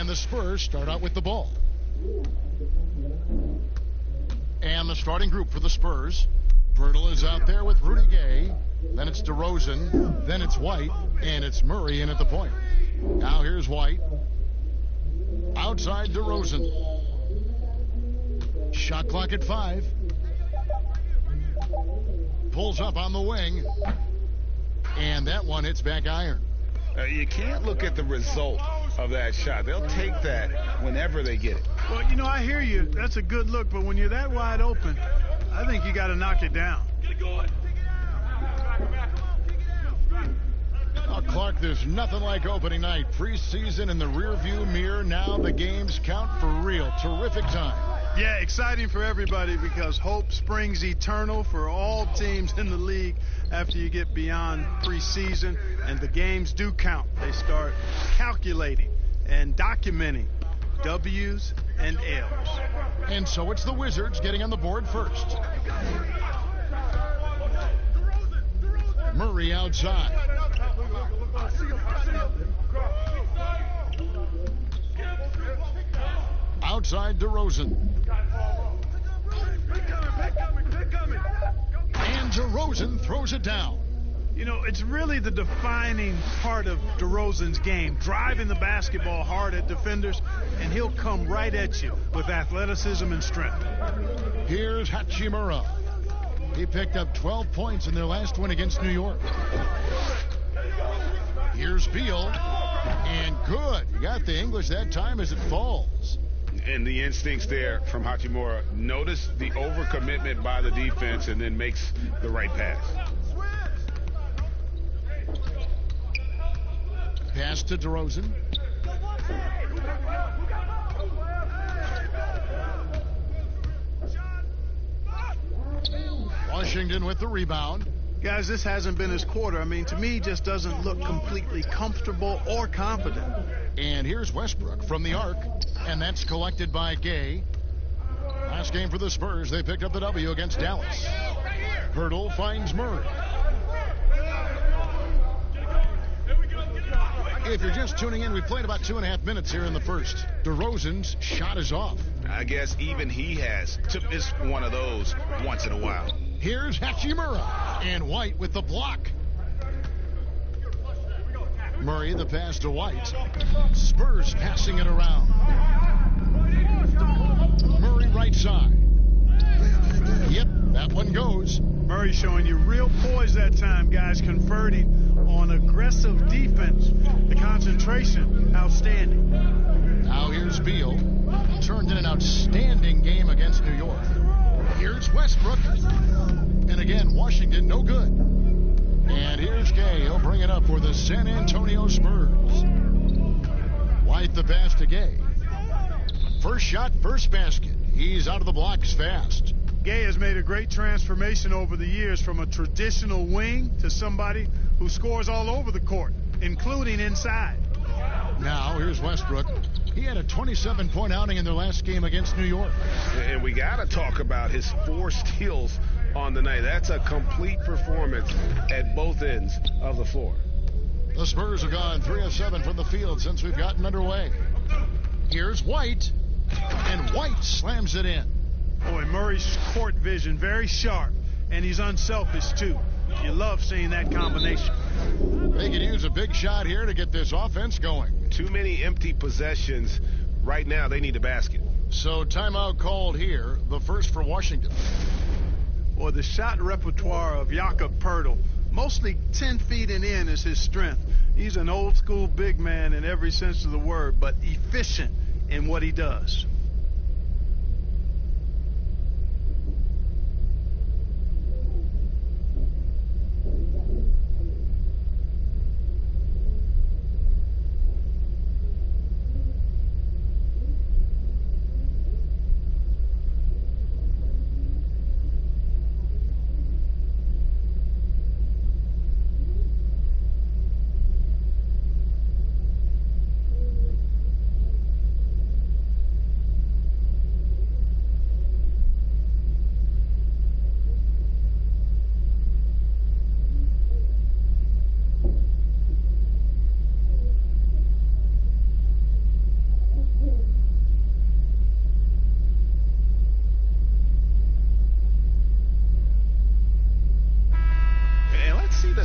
And the Spurs start out with the ball. And the starting group for the Spurs. Pirtle is out there with Rudy Gay. Then it's DeRozan. Then it's White. And it's Murray in at the point. Now here's White. Outside DeRozan. Shot clock at 5. Pulls up on the wing. And that one hits back iron. You can't look at the result of that shot. They'll take that whenever they get it. Well, you know, I hear you. That's a good look. But when you're that wide open, I think you got to knock it down. Oh, Clark, there's nothing like opening night. Preseason in the rearview mirror. Now the games count for real. Terrific time. Yeah, exciting for everybody because hope springs eternal for all teams in the league after you get beyond preseason, and the games do count. They start calculating and documenting W's and L's. And so it's the Wizards getting on the board first. Murray outside. Outside DeRozan. And DeRozan throws it down. You know, it's really the defining part of DeRozan's game, driving the basketball hard at defenders, and he'll come right at you with athleticism and strength. Here's Hachimura. He picked up 12 points in their last win against New York. Here's Beal. And good. You got the English that time as it falls. And the instincts there from Hachimura. Notice the overcommitment by the defense and then makes the right pass. Pass to DeRozan. Washington with the rebound. Guys, this hasn't been his quarter. I mean, to me, he just doesn't look completely comfortable or confident. And here's Westbrook from the arc, and that's collected by Gay. Last game for the Spurs, they picked up the W against Dallas. Pirtle finds Murray. If you're just tuning in, we played about 2.5 minutes here in the first. DeRozan's shot is off. I guess even he has to miss one of those once in a while. Here's Hachimura, and White with the block. Murray the pass to White. Spurs passing it around. Murray right side. Yep, that one goes. Murray showing you real poise that time, guys, converting on aggressive defense. The concentration, outstanding. Now here's Beal. Turned in an outstanding game against New York. Here's Westbrook. And again, Washington, no good. And here's Gay. He'll bring it up for the San Antonio Spurs. White the pass to Gay. First shot, first basket. He's out of the blocks fast. Gay has made a great transformation over the years from a traditional wing to somebody who scores all over the court, including inside. Now here's Westbrook. He had a 27-point outing in their last game against New York. And we got to talk about his 4 steals on the night. That's a complete performance at both ends of the floor. The Spurs have gone 3 of 7 from the field since we've gotten underway. Here's White, and White slams it in. Boy, Murray's court vision very sharp, and he's unselfish too. You love seeing that combination. They could use a big shot here to get this offense going. Too many empty possessions. Right now, they need a basket. So timeout called here, the first for Washington. Boy, the shot repertoire of Jakob Pirtle, mostly 10 feet and in is his strength. He's an old school big man in every sense of the word, but efficient in what he does.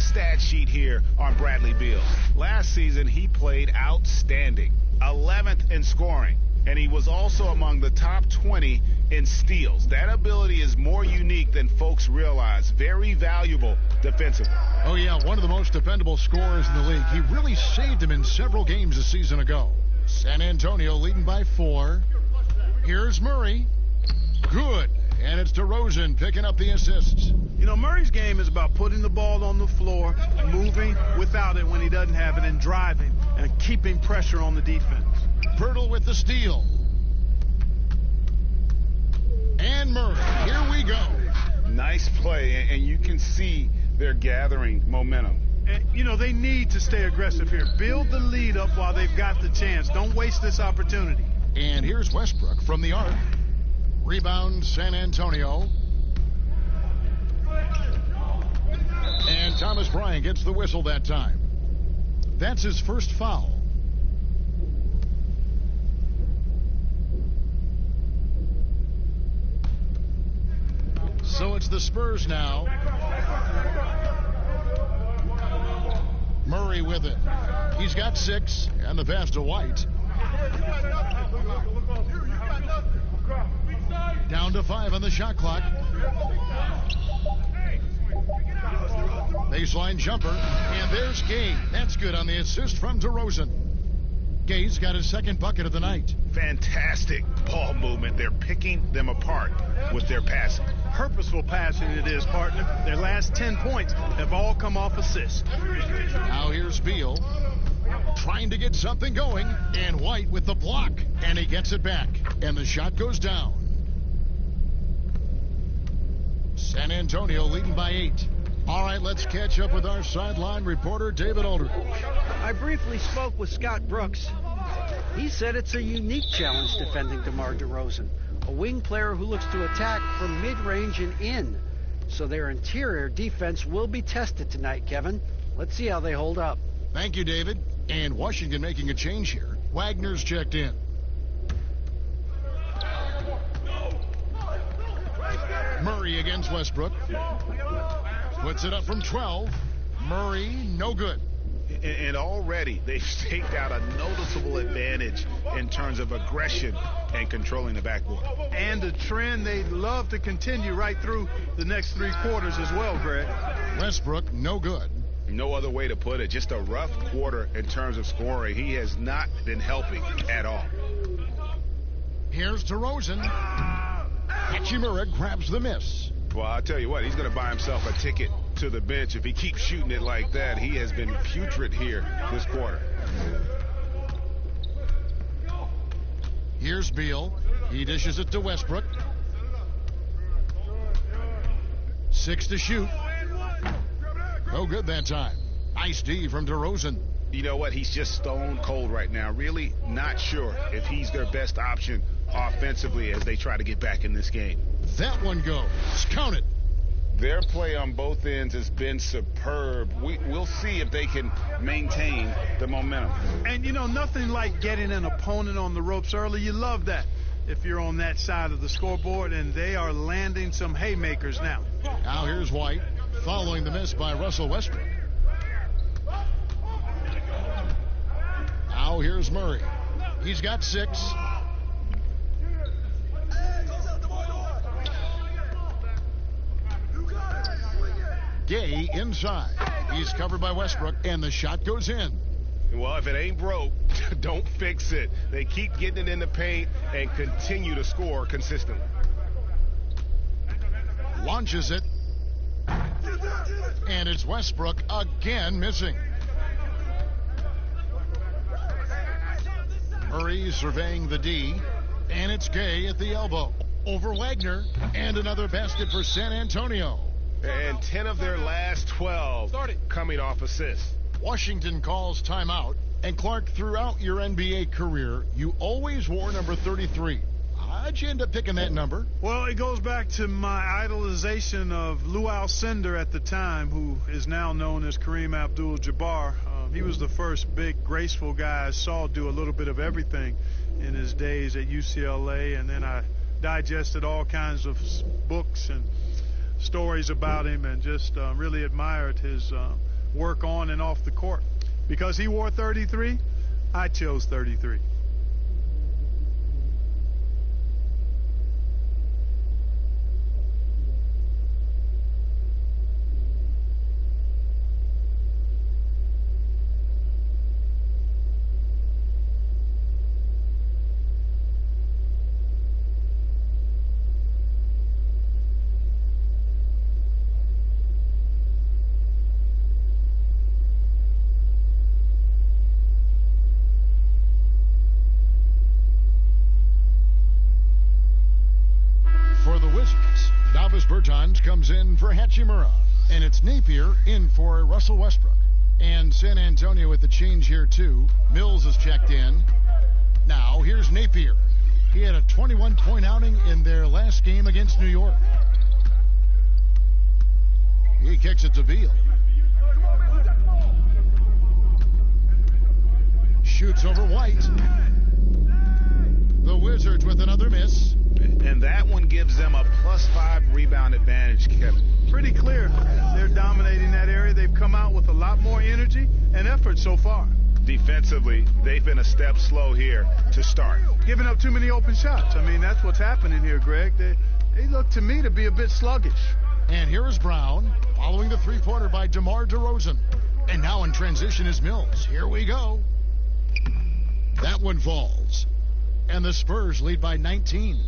stat sheet here on Bradley Beal. Last season, he played outstanding, 11th in scoring, and he was also among the top 20 in steals. That ability is more unique than folks realize. Very valuable defensively. Oh, yeah, one of the most dependable scorers in the league. He really saved him in several games a season ago. San Antonio leading by 4. Here's Murray. Good. And it's DeRozan picking up the assists. You know, Murray's game is about putting the ball on the floor, moving without it when he doesn't have it, and driving and keeping pressure on the defense. Pirtle with the steal. And Murray. Here we go. Nice play, and you can see they're gathering momentum. And, you know, they need to stay aggressive here. Build the lead up while they've got the chance. Don't waste this opportunity. And here's Westbrook from the arc. Rebound, San Antonio. And Thomas Bryant gets the whistle that time. That's his first foul. So it's the Spurs now. Murray with it. He's got 6, and the pass to White. Down to 5 on the shot clock. Baseline jumper, and there's Gay. That's good on the assist from DeRozan. Gay's got his second bucket of the night. Fantastic ball movement. They're picking them apart with their passing. Purposeful passing it is, partner. Their last 10 points have all come off assists. Now here's Beal trying to get something going, and White with the block, and he gets it back, and the shot goes down. San Antonio leading by 8. All right, let's catch up with our sideline reporter, David Aldridge. I briefly spoke with Scott Brooks. He said it's a unique challenge defending DeMar DeRozan, a wing player who looks to attack from mid-range and in. So their interior defense will be tested tonight, Kevin. Let's see how they hold up. Thank you, David. And Washington making a change here. Wagner's checked in. Murray against Westbrook. Puts it up from 12. Murray, no good. And already they've staked out a noticeable advantage in terms of aggression and controlling the backboard. And a trend they'd love to continue right through the next 3 quarters as well, Greg. Westbrook, no good. No other way to put it. Just a rough quarter in terms of scoring. He has not been helping at all. Here's DeRozan. Hachimura grabs the miss. Well, I'll tell you what, he's going to buy himself a ticket to the bench if he keeps shooting it like that. He has been putrid here this quarter. Here's Beal. He dishes it to Westbrook. 6 to shoot. No good that time. Nice D from DeRozan. You know what? He's just stone cold right now. Really not sure if he's their best option offensively as they try to get back in this game. That one goes. Count it. Their play on both ends has been superb. We'll see if they can maintain the momentum. And, you know, nothing like getting an opponent on the ropes early. You love that if you're on that side of the scoreboard, and they are landing some haymakers now. Now here's White, following the miss by Russell Westbrook. Now here's Murray. He's got 6. Gay inside. He's covered by Westbrook, and the shot goes in. Well, if it ain't broke, don't fix it. They keep getting it in the paint and continue to score consistently. Launches it. And it's Westbrook again missing. Murray surveying the D. And it's Gay at the elbow. Over Wagner. And another basket for San Antonio. And 10 of their last 12 coming off assists. Washington calls timeout. And Clark, throughout your NBA career, you always wore number 33. How'd you end up picking that number? Well, it goes back to my idolization of Lou Alcindor at the time, who is now known as Kareem Abdul-Jabbar. He was the first big, graceful guy I saw do a little bit of everything in his days at UCLA, and then I digested all kinds of books and stories about him and just really admired his work on and off the court. Because he wore 33, I chose 33. Comes in for Hachimura, and it's Napier in for Russell Westbrook. And San Antonio with the change here too. Mills is checked in. Now here's Napier. He had a 21-point outing in their last game against New York. He kicks it to Beal. Shoots over White. The Wizards with another miss. And that one gives them a +5 rebound advantage, Kevin. Pretty clear. They're dominating that area. They've come out with a lot more energy and effort so far. Defensively, they've been a step slow here to start. Giving up too many open shots. I mean, that's what's happening here, Greg. They look to me to be a bit sluggish. And here is Brown, following the three-pointer by DeMar DeRozan. And now in transition is Mills. Here we go. That one falls. And the Spurs lead by 19.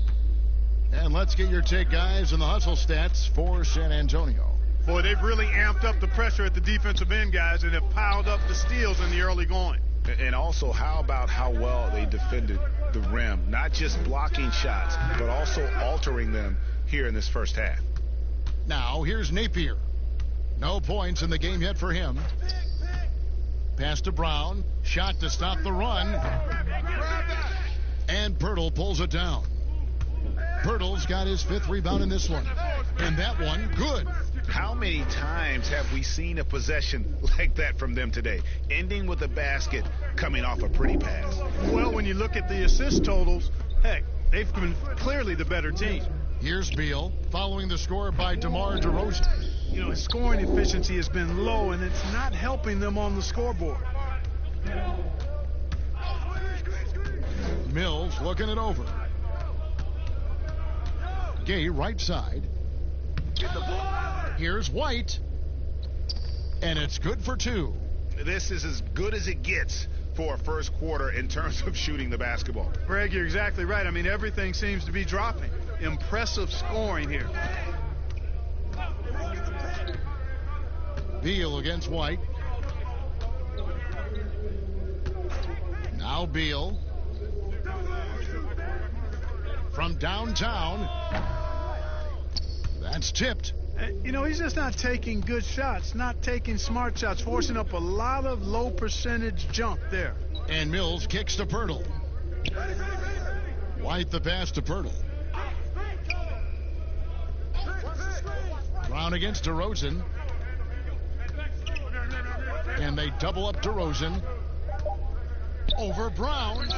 And let's get your take, guys, on the hustle stats for San Antonio. Boy, they've really amped up the pressure at the defensive end, guys, and have piled up the steals in the early going. And also, how about how well they defended the rim? Not just blocking shots, but also altering them here in this first half. Now, here's Napier. No points in the game yet for him. Pass to Brown. Shot to stop the run. And Pirtle pulls it down. Pirtle's got his 5th rebound in this one. And that one, good. How many times have we seen a possession like that from them today? Ending with a basket, coming off a pretty pass. Well, when you look at the assist totals, heck, they've been clearly the better team. Here's Beal, following the score by DeMar DeRozan. You know, his scoring efficiency has been low, and it's not helping them on the scoreboard. Mills looking it over. Gay right side. Here's White. And it's good for 2. This is as good as it gets for a first quarter in terms of shooting the basketball. Greg, you're exactly right. I mean, everything seems to be dropping. Impressive scoring here. Beal against White. Now Beal. From downtown. That's tipped. You know, he's just not taking good shots, not taking smart shots, forcing up a lot of low percentage junk there. And Mills kicks to Pirtle. White the pass to Pirtle. Brown against DeRozan. And they double up DeRozan. Over Brown.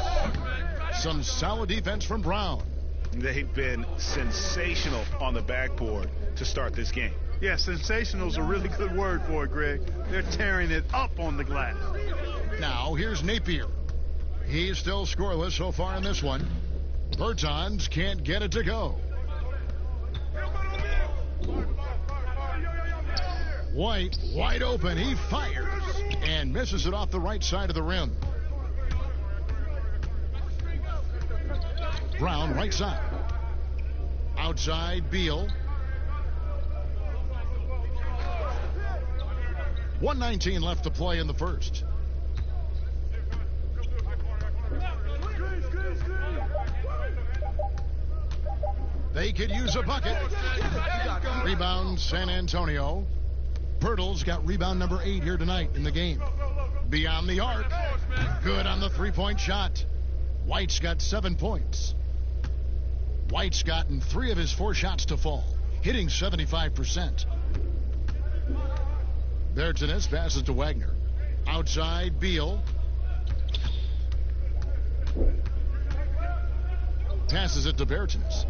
Some solid defense from Brown. They've been sensational on the backboard to start this game. Yeah, sensational is a really good word for it, Greg. They're tearing it up on the glass. Now, here's Napier. He's still scoreless so far in this one. Bertans can't get it to go. White, wide open. He fires and misses it off the right side of the rim. Brown, right side. Outside, Beal. 1:19 left to play in the first. They could use a bucket. Rebound, San Antonio. Pirtle's got rebound number 8 here tonight in the game. Beyond the arc. Good on the three-point shot. White's got 7 points. White's gotten 3 of his 4 shots to fall, hitting 75%. Bertans passes to Wagner. Outside, Beal. Passes it to Bertans.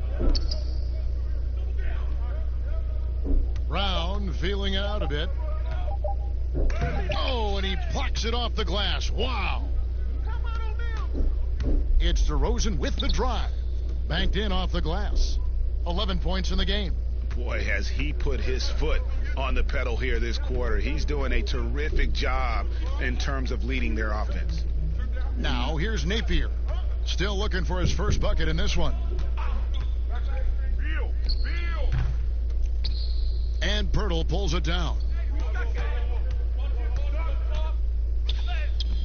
Brown feeling it out a bit. he plucks it off the glass. Wow. It's DeRozan with the drive. Banked in off the glass. 11 points in the game. Boy, has he put his foot on the pedal here this quarter. He's doing a terrific job in terms of leading their offense. Now, here's Napier. Still looking for his first bucket in this one. And Pirtle pulls it down.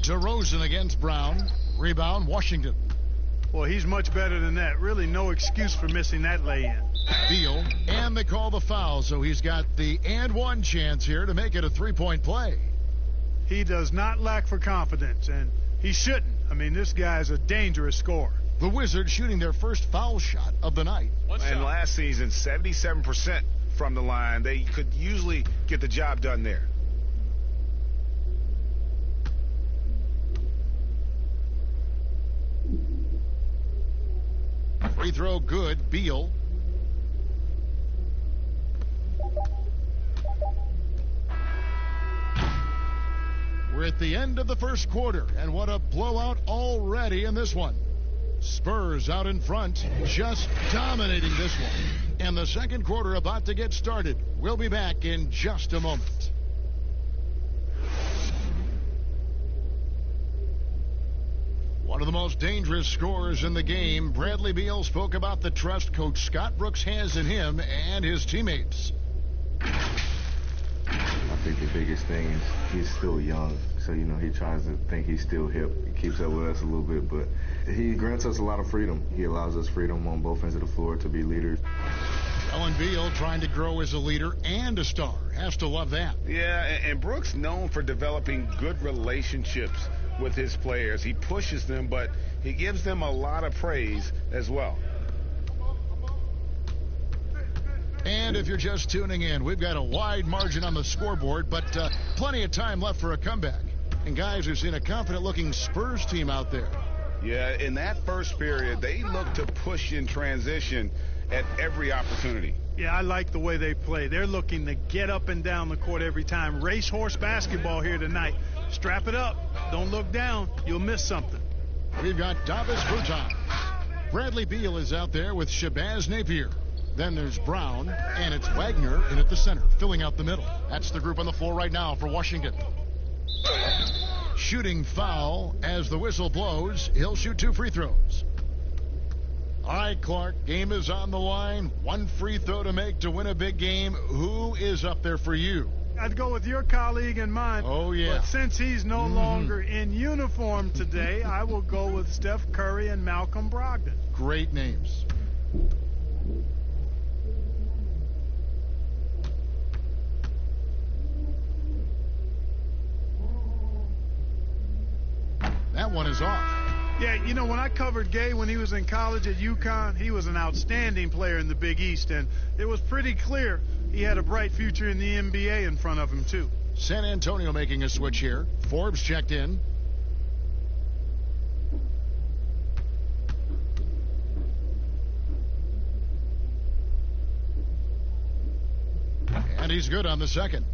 DeRozan against Brown. Rebound, Washington. Well, he's much better than that. Really no excuse for missing that lay-in. Beal, and they call the foul, so he's got the and one chance here to make it a three-point play. He does not lack for confidence, and he shouldn't. I mean, this guy's a dangerous scorer. The Wizards shooting their first foul shot of the night. And last season, 77% from the line. They could usually get the job done there. Free throw good. Beal. We're at the end of the first quarter, and what a blowout already in this one. Spurs out in front, just dominating this one. And the second quarter about to get started. We'll be back in just a moment. One of the most dangerous scorers in the game, Bradley Beal spoke about the trust Coach Scott Brooks has in him and his teammates. I think the biggest thing is he's still young, so, you know, he tries to think he's still hip. He keeps up with us a little bit, but he grants us a lot of freedom. He allows us freedom on both ends of the floor to be leaders. Ellen Beal trying to grow as a leader and a star. Has to love that. Yeah, and Brooks known for developing good relationships with his players. He pushes them, but he gives them a lot of praise as well. And if you're just tuning in, we've got a wide margin on the scoreboard, but plenty of time left for a comeback. And guys, we've seen a confident-looking Spurs team out there. Yeah, in that first period, they look to push in transition at every opportunity. Yeah, I like the way they play. They're looking to get up and down the court every time. Racehorse basketball here tonight. Strap it up. Don't look down. You'll miss something. We've got Davis Bertans. Bradley Beal is out there with Shabazz Napier. Then there's Brown, and it's Wagner in at the center, filling out the middle. That's the group on the floor right now for Washington. Shooting foul as the whistle blows. He'll shoot 2 free throws. All right, Clark, game is on the line. 1 free throw to make to win a big game. Who is up there for you? I'd go with your colleague and mine. Oh, yeah. But since he's no longer in uniform today, I will go with Steph Curry and Malcolm Brogdon. Great names. That one is off. Yeah, you know, when I covered Gay when he was in college at UConn, he was an outstanding player in the Big East, and it was pretty clear he had a bright future in the NBA in front of him, too. San Antonio making a switch here. Forbes checked in. And he's good on the second.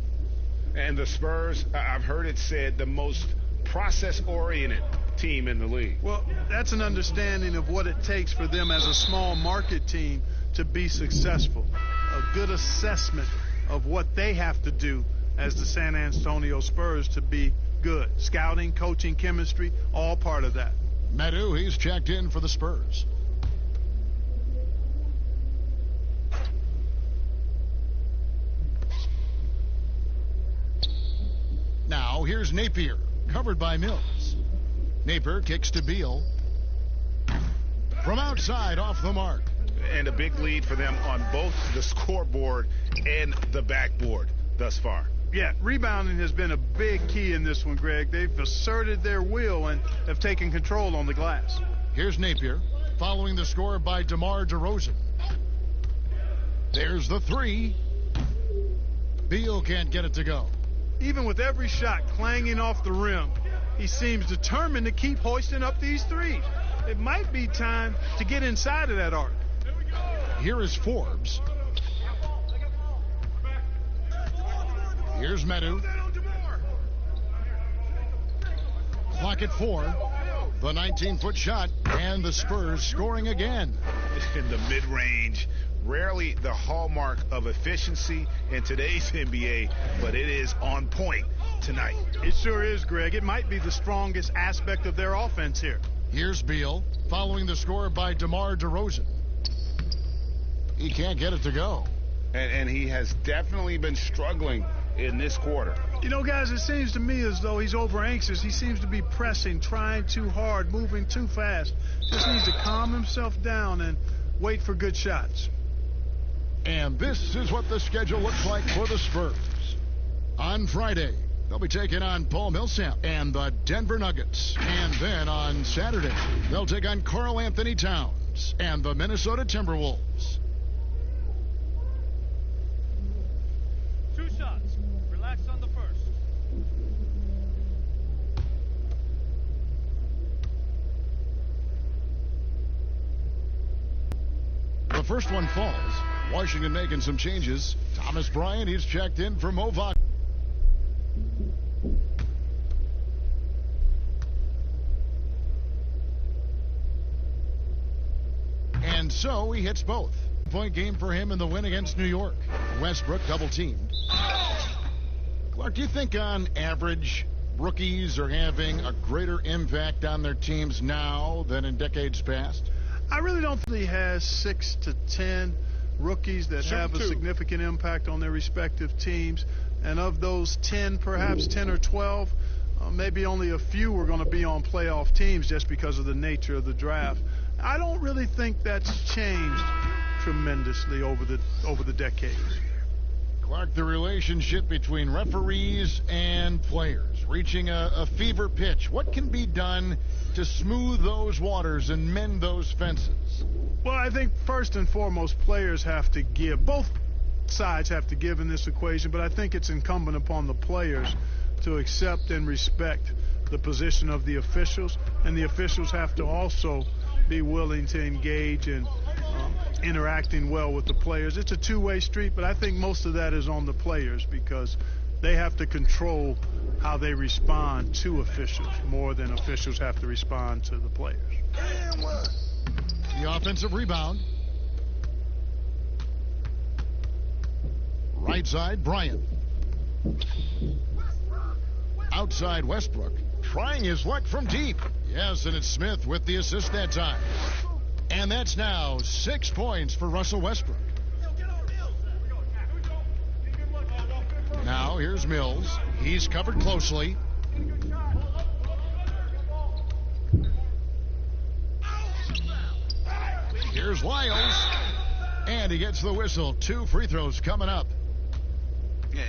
And the Spurs, I've heard it said, the most process-oriented team in the league. Well, that's an understanding of what it takes for them as a small market team to be successful. A good assessment of what they have to do as the San Antonio Spurs to be good. Scouting, coaching, chemistry, all part of that. Medu, he's checked in for the Spurs. Now, here's Napier, covered by Mills. Napier kicks to Beal. From outside, off the mark. And a big lead for them on both the scoreboard and the backboard thus far. Yeah, rebounding has been a big key in this one, Greg. They've asserted their will and have taken control on the glass. Here's Napier, following the score by DeMar DeRozan. There's the 3. Beal can't get it to go. Even with every shot clanging off the rim, he seems determined to keep hoisting up these threes. It might be time to get inside of that arc. Here is Forbes. Here's Medu. clock at 4. The 19-foot shot, and the Spurs scoring again. In the mid-range, rarely the hallmark of efficiency in today's NBA, but it is on point tonight. It sure is, Greg. It might be the strongest aspect of their offense here. Here's Beal, following the score by DeMar DeRozan. He can't get it to go. And he has definitely been struggling in this quarter. You know, guys, it seems to me as though he's over anxious. He seems to be pressing, trying too hard, moving too fast. Just needs to calm himself down and wait for good shots. And this is what the schedule looks like for the Spurs. On Friday, they'll be taking on Paul Millsap and the Denver Nuggets. And then on Saturday, they'll take on Karl Anthony Towns and the Minnesota Timberwolves. 2 shots. Relax on the first. The first one falls. Washington making some changes. Thomas Bryant, he's checked in for Mo Wagner. And so he hits both. Point game for him in the win against New York. Westbrook double teamed. Clark, do you think on average rookies are having a greater impact on their teams now than in decades past? I really don't think he has 6 to 10 rookies that have a significant impact on their respective teams. And of those 10, perhaps 10 or 12, maybe only a few are going to be on playoff teams just because of the nature of the draft. I don't really think that's changed tremendously over the decades. Clark, the relationship between referees and players reaching a fever pitch. What can be done to smooth those waters and mend those fences? Well, I think first and foremost, players have to give. Both sides have to give in this equation, but I think it's incumbent upon the players to accept and respect the position of the officials, and the officials have to also be willing to engage in interacting well with the players. It's a two-way street, but I think most of that is on the players because they have to control how they respond to officials more than officials have to respond to the players. The offensive rebound. Right side, Bryant. Outside, Westbrook. Trying his luck from deep. Yes, and it's Smith with the assist that time. And that's now 6 points for Russell Westbrook. Now here's Mills. He's covered closely. Here's Lyles. And he gets the whistle. 2 free throws coming up.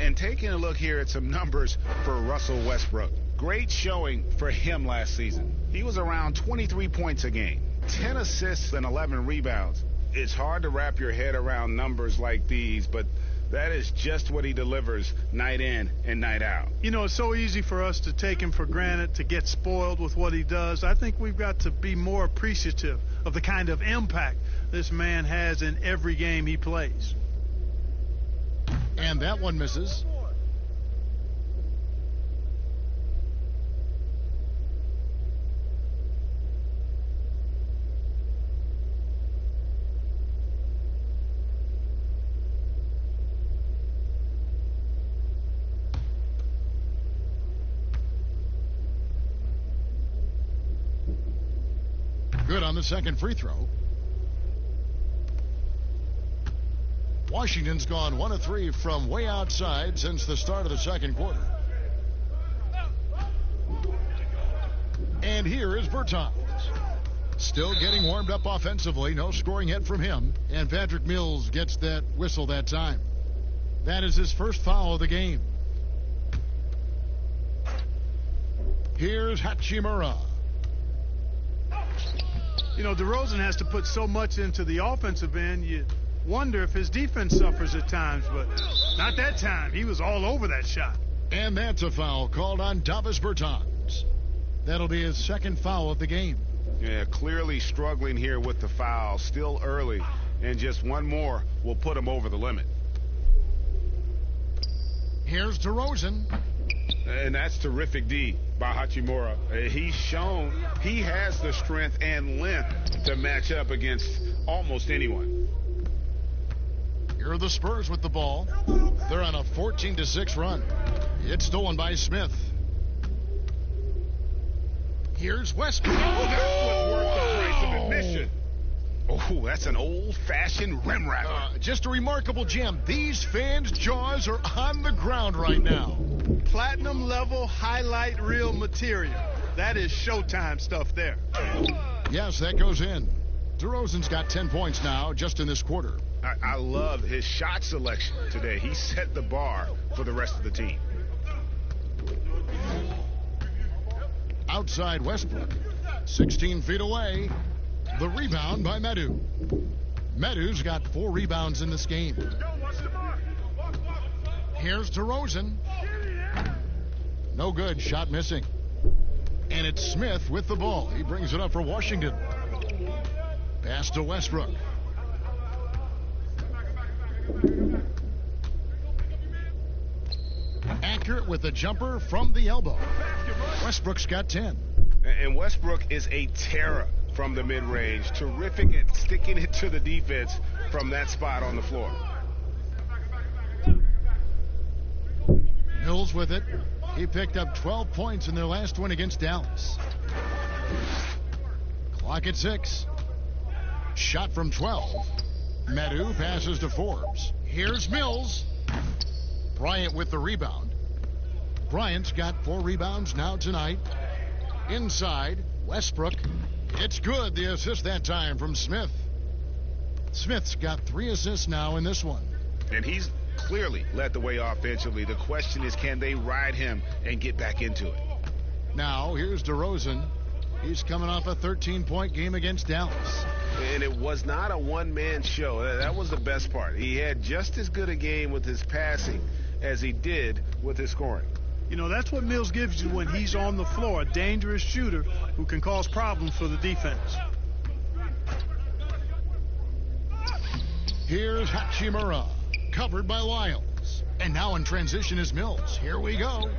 And taking a look here at some numbers for Russell Westbrook. Great showing for him last season. He was around 23 points a game, 10 assists and 11 rebounds. It's hard to wrap your head around numbers like these, but that is just what he delivers night in and night out. You know, it's so easy for us to take him for granted, to get spoiled with what he does. I think we've got to be more appreciative of the kind of impact this man has in every game he plays. And that one misses. Good on the second free throw. Washington's gone 1 of 3 from way outside since the start of the second quarter. And here is Bertans. Still getting warmed up offensively. No scoring yet from him. And Patrick Mills gets that whistle that time. That is his first foul of the game. Here's Hachimura. You know, DeRozan has to put so much into the offensive end, you wonder if his defense suffers at times, but not that time. He was all over that shot. And that's a foul called on Davis Bertans. That'll be his second foul of the game. Yeah, clearly struggling here with the foul. Still early, and just one more will put him over the limit. Here's DeRozan. And that's terrific D by Hachimura. He's shown he has the strength and length to match up against almost anyone. Here are the Spurs with the ball. They're on a 14-6 run. It's stolen by Smith. Here's Westbrook. Oh, that was worth the price of admission. Oh, that's an old-fashioned rim wrapper. Just a remarkable gem. These fans' jaws are on the ground right now. Platinum level highlight reel material. That is Showtime stuff there. Yes, that goes in. DeRozan's got 10 points now just in this quarter. I love his shot selection today. He set the bar for the rest of the team. Outside Westbrook, 16 feet away. The rebound by Medu. Medu's got 4 rebounds in this game. Here's DeRozan. No good, shot missing. And it's Smith with the ball. He brings it up for Washington. Pass to Westbrook. Accurate with the jumper from the elbow. Westbrook's got 10. And Westbrook is a terror from the mid-range. Terrific at sticking it to the defense from that spot on the floor. Mills with it. He picked up 12 points in their last win against Dallas. Clock at 6. Shot from 12. Medu passes to Forbes. Here's Mills. Bryant with the rebound. Bryant's got 4 rebounds now tonight. Inside, Westbrook. It's good, the assist that time from Smith. Smith's got 3 assists now in this one. And he's clearly led the way offensively. The question is, can they ride him and get back into it? Now, here's DeRozan. He's coming off a 13-point game against Dallas. And it was not a one-man show. That was the best part. He had just as good a game with his passing as he did with his scoring. You know, that's what Mills gives you when he's on the floor, a dangerous shooter who can cause problems for the defense. Here's Hachimura, covered by Lyles. And now in transition is Mills. Here we go.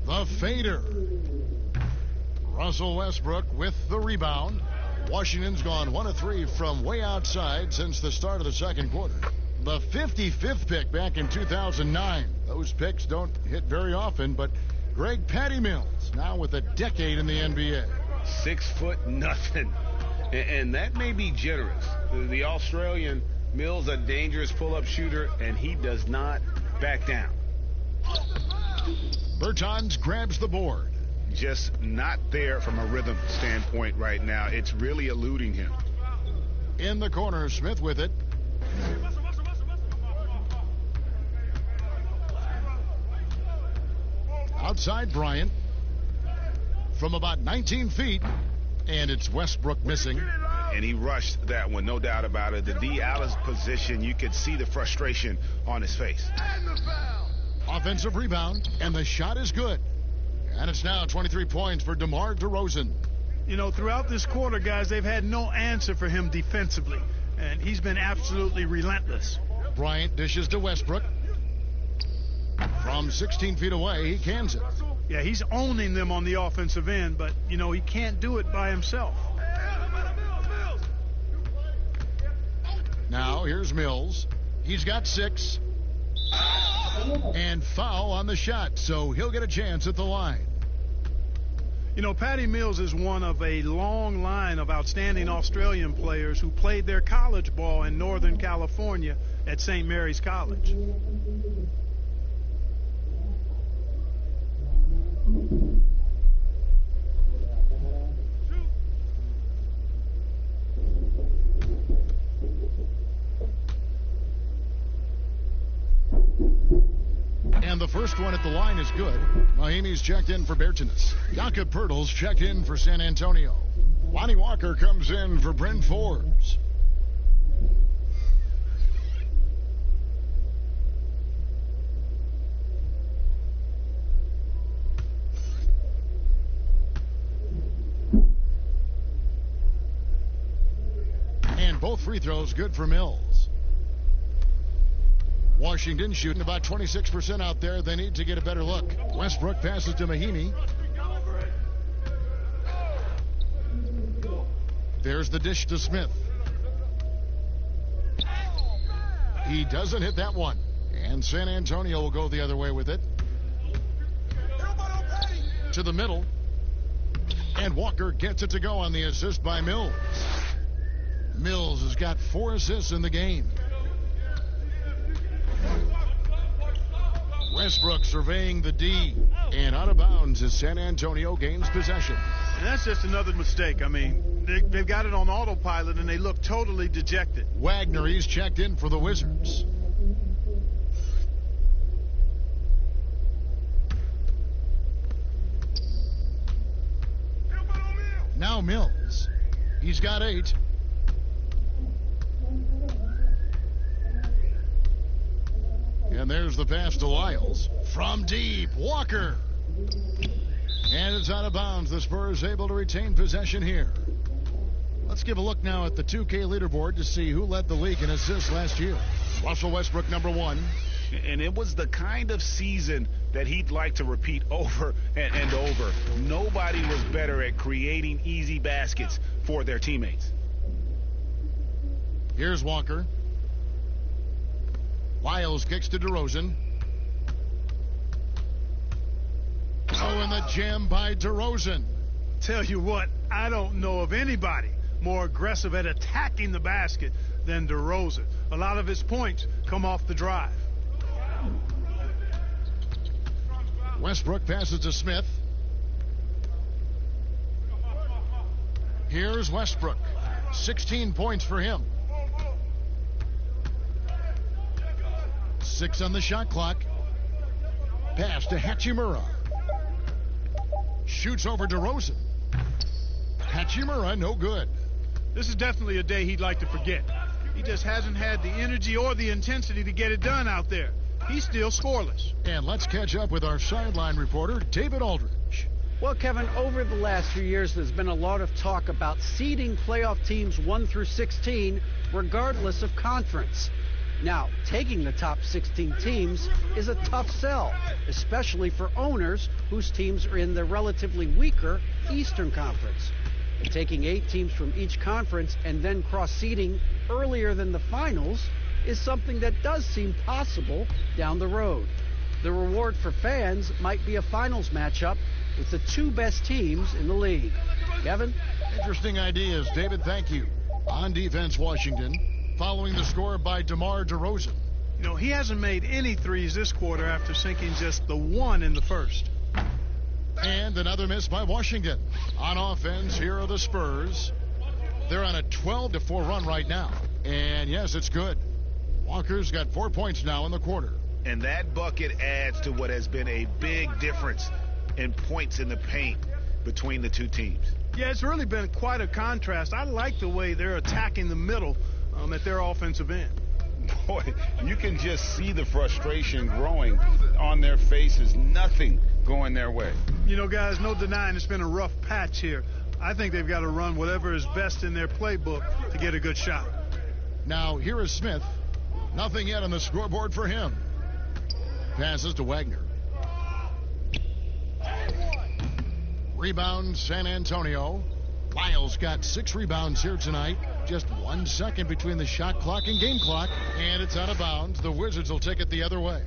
The fader. Russell Westbrook with the rebound. Washington's gone 1 of 3 from way outside since the start of the second quarter. The 55th pick back in 2009. Those picks don't hit very often, but Greg Patty Mills now with a decade in the NBA. 6'0". And that may be generous. The Australian Mills, a dangerous pull-up shooter, and he does not back down. Bertans grabs the board. Just not there from a rhythm standpoint right now. It's really eluding him. In the corner, Smith with it. Outside Bryant from about 19 feet, and it's Westbrook missing. And he rushed that one, no doubt about it. The D out of position, you could see the frustration on his face. Offensive rebound, and the shot is good. And it's now 23 points for DeMar DeRozan. You know, throughout this quarter, guys, they've had no answer for him defensively, and he's been absolutely relentless. Bryant dishes to Westbrook. From 16 feet away, he cans it. Yeah, he's owning them on the offensive end, but, you know, he can't do it by himself. Now, here's Mills. He's got 6. And foul on the shot, so he'll get a chance at the line. You know, Patty Mills is one of a long line of outstanding Australian players who played their college ball in Northern California at St. Mary's College. And the first one at the line is good. Mahimi's checked in for Bertans. Jakob Poeltl's checked in for San Antonio. Lonnie Walker comes in for Bryn Forbes. And both free throws good for Mills. Washington shooting about 26% out there. They need to get a better look. Westbrook passes to Mahinmi. There's the dish to Smith. He doesn't hit that one. And San Antonio will go the other way with it. To the middle. And Walker gets it to go on the assist by Mills. Mills has got 4 assists in the game. Westbrook surveying the D. And out of bounds as San Antonio gains possession. And that's just another mistake. I mean, they've got it on autopilot, and they look totally dejected. Wagner, he's checked in for the Wizards. Now Mills. He's got 8. And there's the pass to Lyles. From deep, Walker. And it's out of bounds. The Spurs able to retain possession here. Let's give a look now at the 2K leaderboard to see who led the league in assists last year. Russell Westbrook, number 1. And it was the kind of season that he'd like to repeat over and over. Nobody was better at creating easy baskets for their teammates. Here's Walker. Lyles kicks to DeRozan. Oh, and the jam by DeRozan. Tell you what, I don't know of anybody more aggressive at attacking the basket than DeRozan. A lot of his points come off the drive. Westbrook passes to Smith. Here's Westbrook. 16 points for him. 6 on the shot clock. Pass to Hachimura. Shoots over DeRozan. Hachimura, no good. This is definitely a day he'd like to forget. He just hasn't had the energy or the intensity to get it done out there. He's still scoreless. And let's catch up with our sideline reporter, David Aldridge. Well, Kevin, over the last few years, there's been a lot of talk about seeding playoff teams 1 through 16, regardless of conference. Now, taking the top 16 teams is a tough sell, especially for owners whose teams are in the relatively weaker Eastern Conference. And taking 8 teams from each conference and then cross-seeding earlier than the finals is something that does seem possible down the road. The reward for fans might be a finals matchup with the 2 best teams in the league. Kevin? Interesting ideas, David. Thank you. On defense, Washington, following the score by DeMar DeRozan. You know, he hasn't made any threes this quarter after sinking just the 1 in the first. And another miss by Washington. On offense, here are the Spurs. They're on a 12-4 run right now. And yes, it's good. Walker's got 4 points now in the quarter. And that bucket adds to what has been a big difference in points in the paint between the 2 teams. Yeah, it's really been quite a contrast. I like the way they're attacking the middle at their offensive end. Boy, you can just see the frustration growing on their faces. Nothing going their way. You know, guys, no denying it's been a rough patch here. I think they've got to run whatever is best in their playbook to get a good shot. Now, here is Smith. Nothing yet on the scoreboard for him. Passes to Wagner. Rebound, San Antonio. Lyles got 6 rebounds here tonight. Just 1 second between the shot clock and game clock. And it's out of bounds. The Wizards will take it the other way.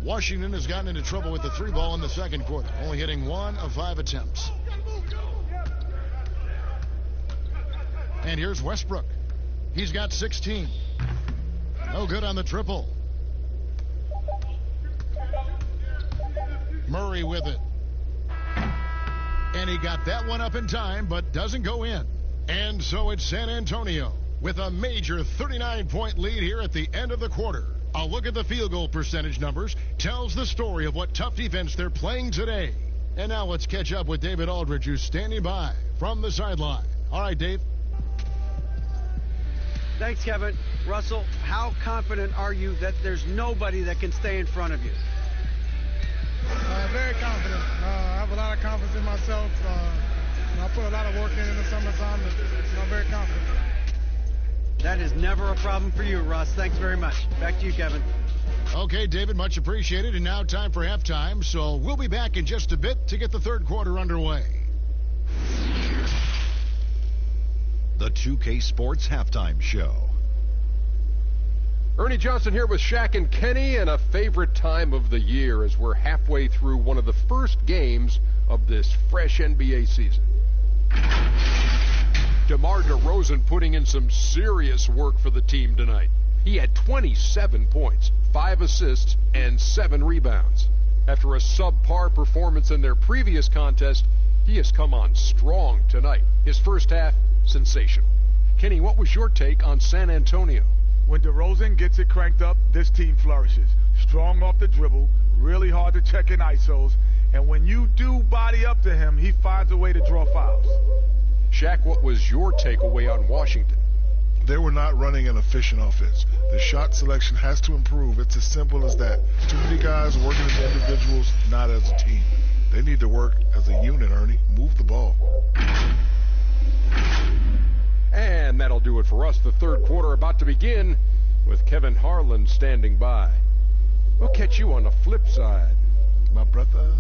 Washington has gotten into trouble with the 3 ball in the second quarter, only hitting 1 of 5 attempts. And here's Westbrook. He's got 16. No good on the triple. Murray with it. And he got that one up in time, but doesn't go in. And so it's San Antonio with a major 39-point lead here at the end of the quarter. A look at the field goal percentage numbers tells the story of what tough defense they're playing today. And now let's catch up with David Aldridge, who's standing by from the sideline. All right, Dave. Thanks, Kevin. Russell, how confident are you that there's nobody that can stay in front of you? Very confident. I have a lot of confidence in myself. I put a lot of work in the summertime, and I'm very confident. That is never a problem for you, Russ. Thanks very much. Back to you, Kevin. Okay, David, much appreciated. And now time for halftime. So we'll be back in just a bit to get the third quarter underway. The 2K Sports Halftime Show. Ernie Johnson here with Shaq and Kenny, and a favorite time of the year as we're halfway through one of the first games of this fresh NBA season. DeMar DeRozan putting in some serious work for the team tonight. He had 27 points, 5 assists, and 7 rebounds. After a subpar performance in their previous contest, he has come on strong tonight. His first half, sensational. Kenny, what was your take on San Antonio? When DeRozan gets it cranked up, this team flourishes. Strong off the dribble, really hard to check in ISOs, and when you do body up to him, he finds a way to draw fouls. Shaq, what was your takeaway on Washington? They were not running an efficient offense. The shot selection has to improve. It's as simple as that. Too many guys working as individuals, not as a team. They need to work as a unit, Ernie. Move the ball. And that'll do it for us. The third quarter about to begin with Kevin Harlan standing by. We'll catch you on the flip side. My brother.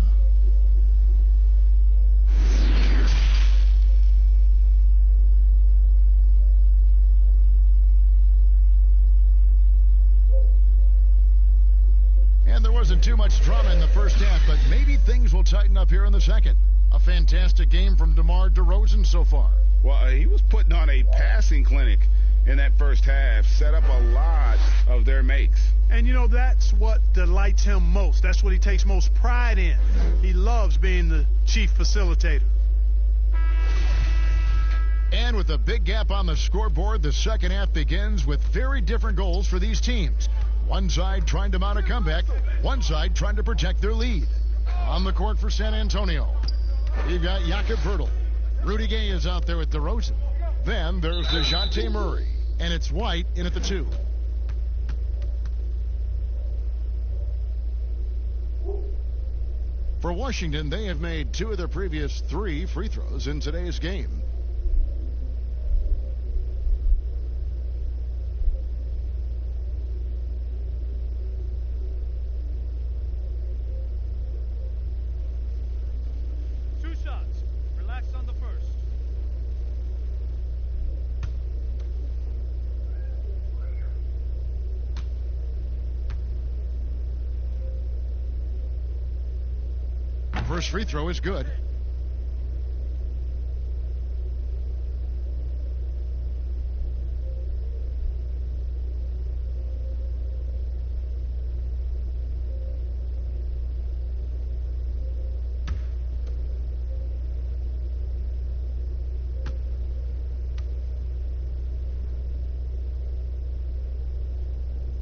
And there wasn't too much drama in the first half, but maybe things will tighten up here in the second. A fantastic game from DeMar DeRozan so far. Well, he was putting on a passing clinic in that first half, set up a lot of their makes. And, you know, that's what delights him most. That's what he takes most pride in. He loves being the chief facilitator. And with a big gap on the scoreboard, the second half begins with very different goals for these teams. One side trying to mount a comeback, one side trying to protect their lead. On the court for San Antonio, you've got Jakob Poeltl. Rudy Gay is out there with DeRozan. Then there's DeJounte Murray, and it's White in at the 2. For Washington, they have made 2 of their previous 3 free throws in today's game. First free throw is good.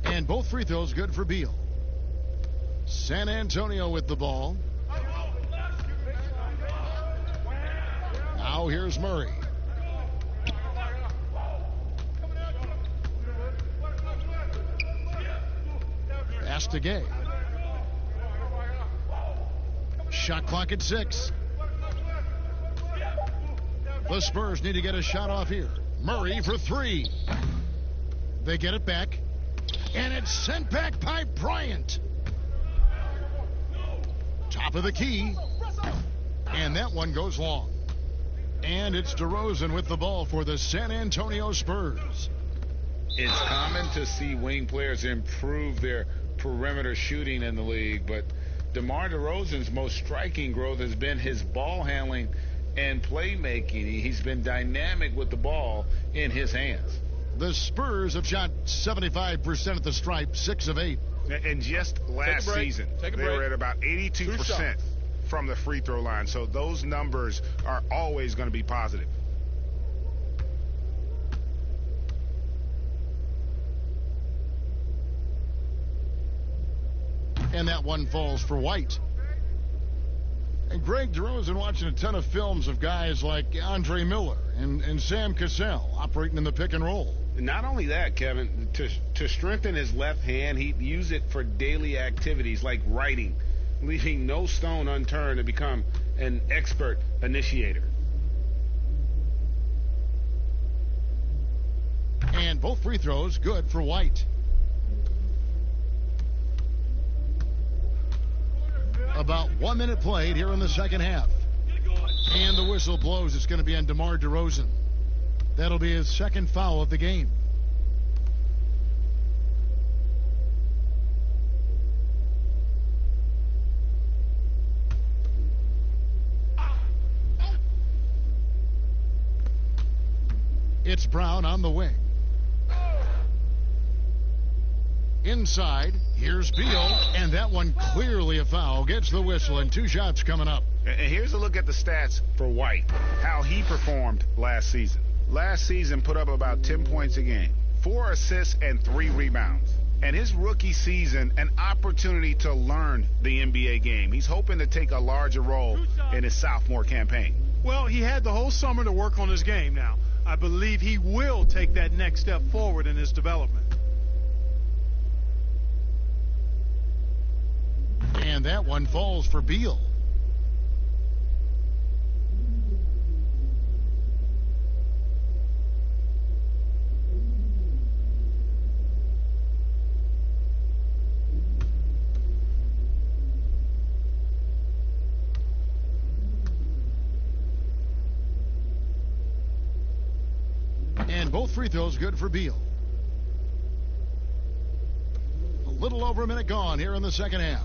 And both free throws good for Beal. San Antonio with the ball. Now here's Murray. Pass to Gay. Shot clock at 6. The Spurs need to get a shot off here. Murray for 3. They get it back. And it's sent back by Bryant. Top of the key. And that one goes long. And it's DeRozan with the ball for the San Antonio Spurs. It's common to see wing players improve their perimeter shooting in the league, but DeMar DeRozan's most striking growth has been his ball handling and playmaking. He's been dynamic with the ball in his hands. The Spurs have shot 75% at the stripe, 6 of 8. And just last season, they were at about 82% from the free throw line. So those numbers are always going to be positive. And that one falls for White. And Greg DeRozan watching a ton of films of guys like Andre Miller and Sam Cassell operating in the pick and roll. Not only that, Kevin, To strengthen his left hand, he'd use it for daily activities like writing, leaving no stone unturned to become an expert initiator. And both free throws good for White. About 1 minute played here in the second half. And the whistle blows. It's going to be on DeMar DeRozan. That'll be his second foul of the game. It's Brown on the wing. Inside, here's Beal, and that one clearly a foul. Gets the whistle, and 2 shots coming up. And here's a look at the stats for White, how he performed last season. Last season put up about 10 points a game, 4 assists, and 3 rebounds. And his rookie season, an opportunity to learn the NBA game. He's hoping to take a larger role in his sophomore campaign. Well, he had the whole summer to work on his game now. I believe he will take that next step forward in his development. And that one falls for Beal. And both free throws good for Beal. A little over a minute gone here in the second half.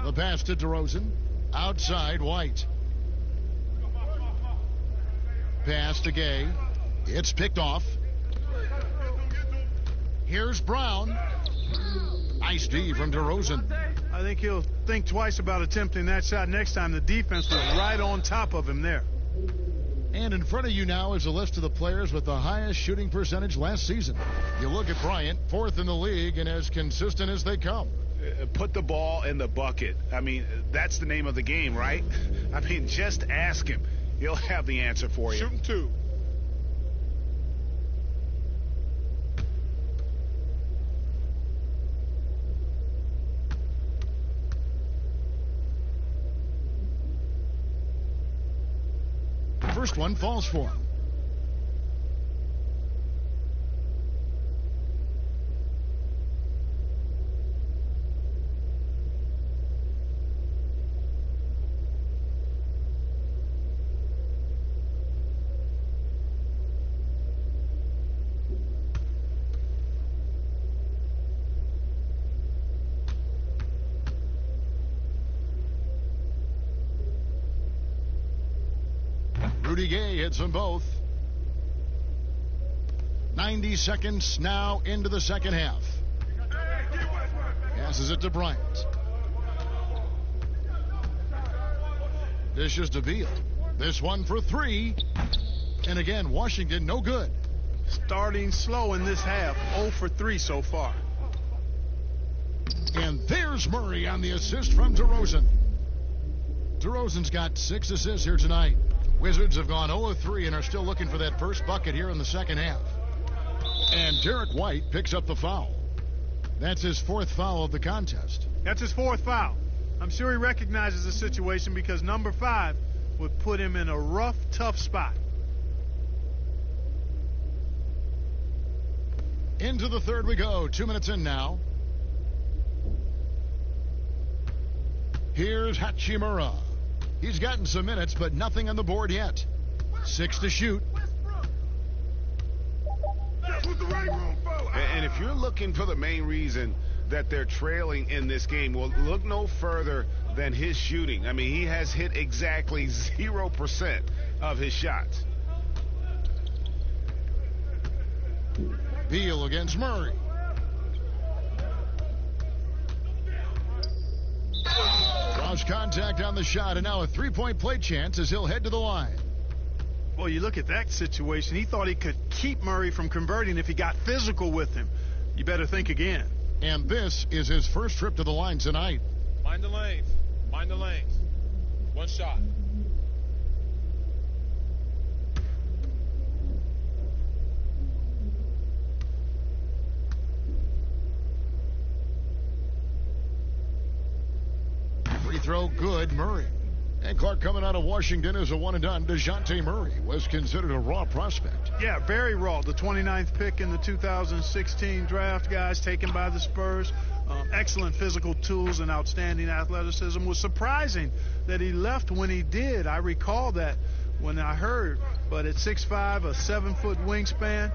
The pass to DeRozan. Outside, White. Pass to Gay. It's picked off. Here's Brown. Nice D from DeRozan. I think he'll think twice about attempting that shot next time. The defense was right on top of him there. And in front of you now is a list of the players with the highest shooting percentage last season. You look at Bryant, 4th in the league and as consistent as they come. Put the ball in the bucket. I mean, that's the name of the game, right? I mean, just ask him. He'll have the answer for you. Shooting 2. First one falls for him. Rudy Gay hits them both. 90 seconds now into the second half. Passes it to Bryant. Dishes to Beal. This one for 3. And again, Washington no good. Starting slow in this half. 0 for 3 so far. And there's Murray on the assist from DeRozan. DeRozan's got 6 assists here tonight. Wizards have gone 0-3 and are still looking for that first bucket here in the second half. And Derek White picks up the foul. That's his 4th foul of the contest. That's his 4th foul. I'm sure he recognizes the situation because number 5 would put him in a rough, tough spot. Into the third we go. 2 minutes in now. Here's Hachimura. He's gotten some minutes, but nothing on the board yet. 6 to shoot. And if you're looking for the main reason that they're trailing in this game, well, look no further than his shooting. I mean, he has hit exactly 0% of his shots. Beal against Murray. Draws contact on the shot, and now a 3-point play chance as he'll head to the line. Well, you look at that situation. He thought he could keep Murray from converting if he got physical with him. You better think again. And this is his first trip to the line tonight. Mind the lanes. Mind the lanes. One shot. throw, good, Murray. And Clark, coming out of Washington as a one-and-done, DeJounte Murray was considered a raw prospect. Yeah, very raw. The 29th pick in the 2016 draft, guys, taken by the Spurs. Excellent physical tools and outstanding athleticism. Was surprising that he left when he did. I recall that when I heard. But at 6'5", a 7-foot wingspan,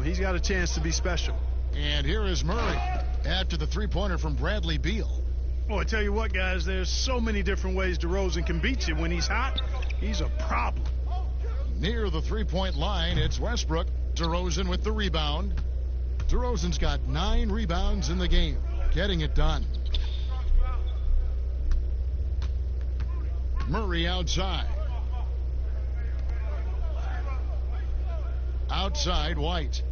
he's got a chance to be special. And here is Murray after the three-pointer from Bradley Beal. Well, I tell you what, guys, there's so many different ways DeRozan can beat you. When he's hot, he's a problem. Near the three-point line, it's Westbrook. DeRozan with the rebound. DeRozan's got 9 rebounds in the game, getting it done. Murray outside. Outside, White.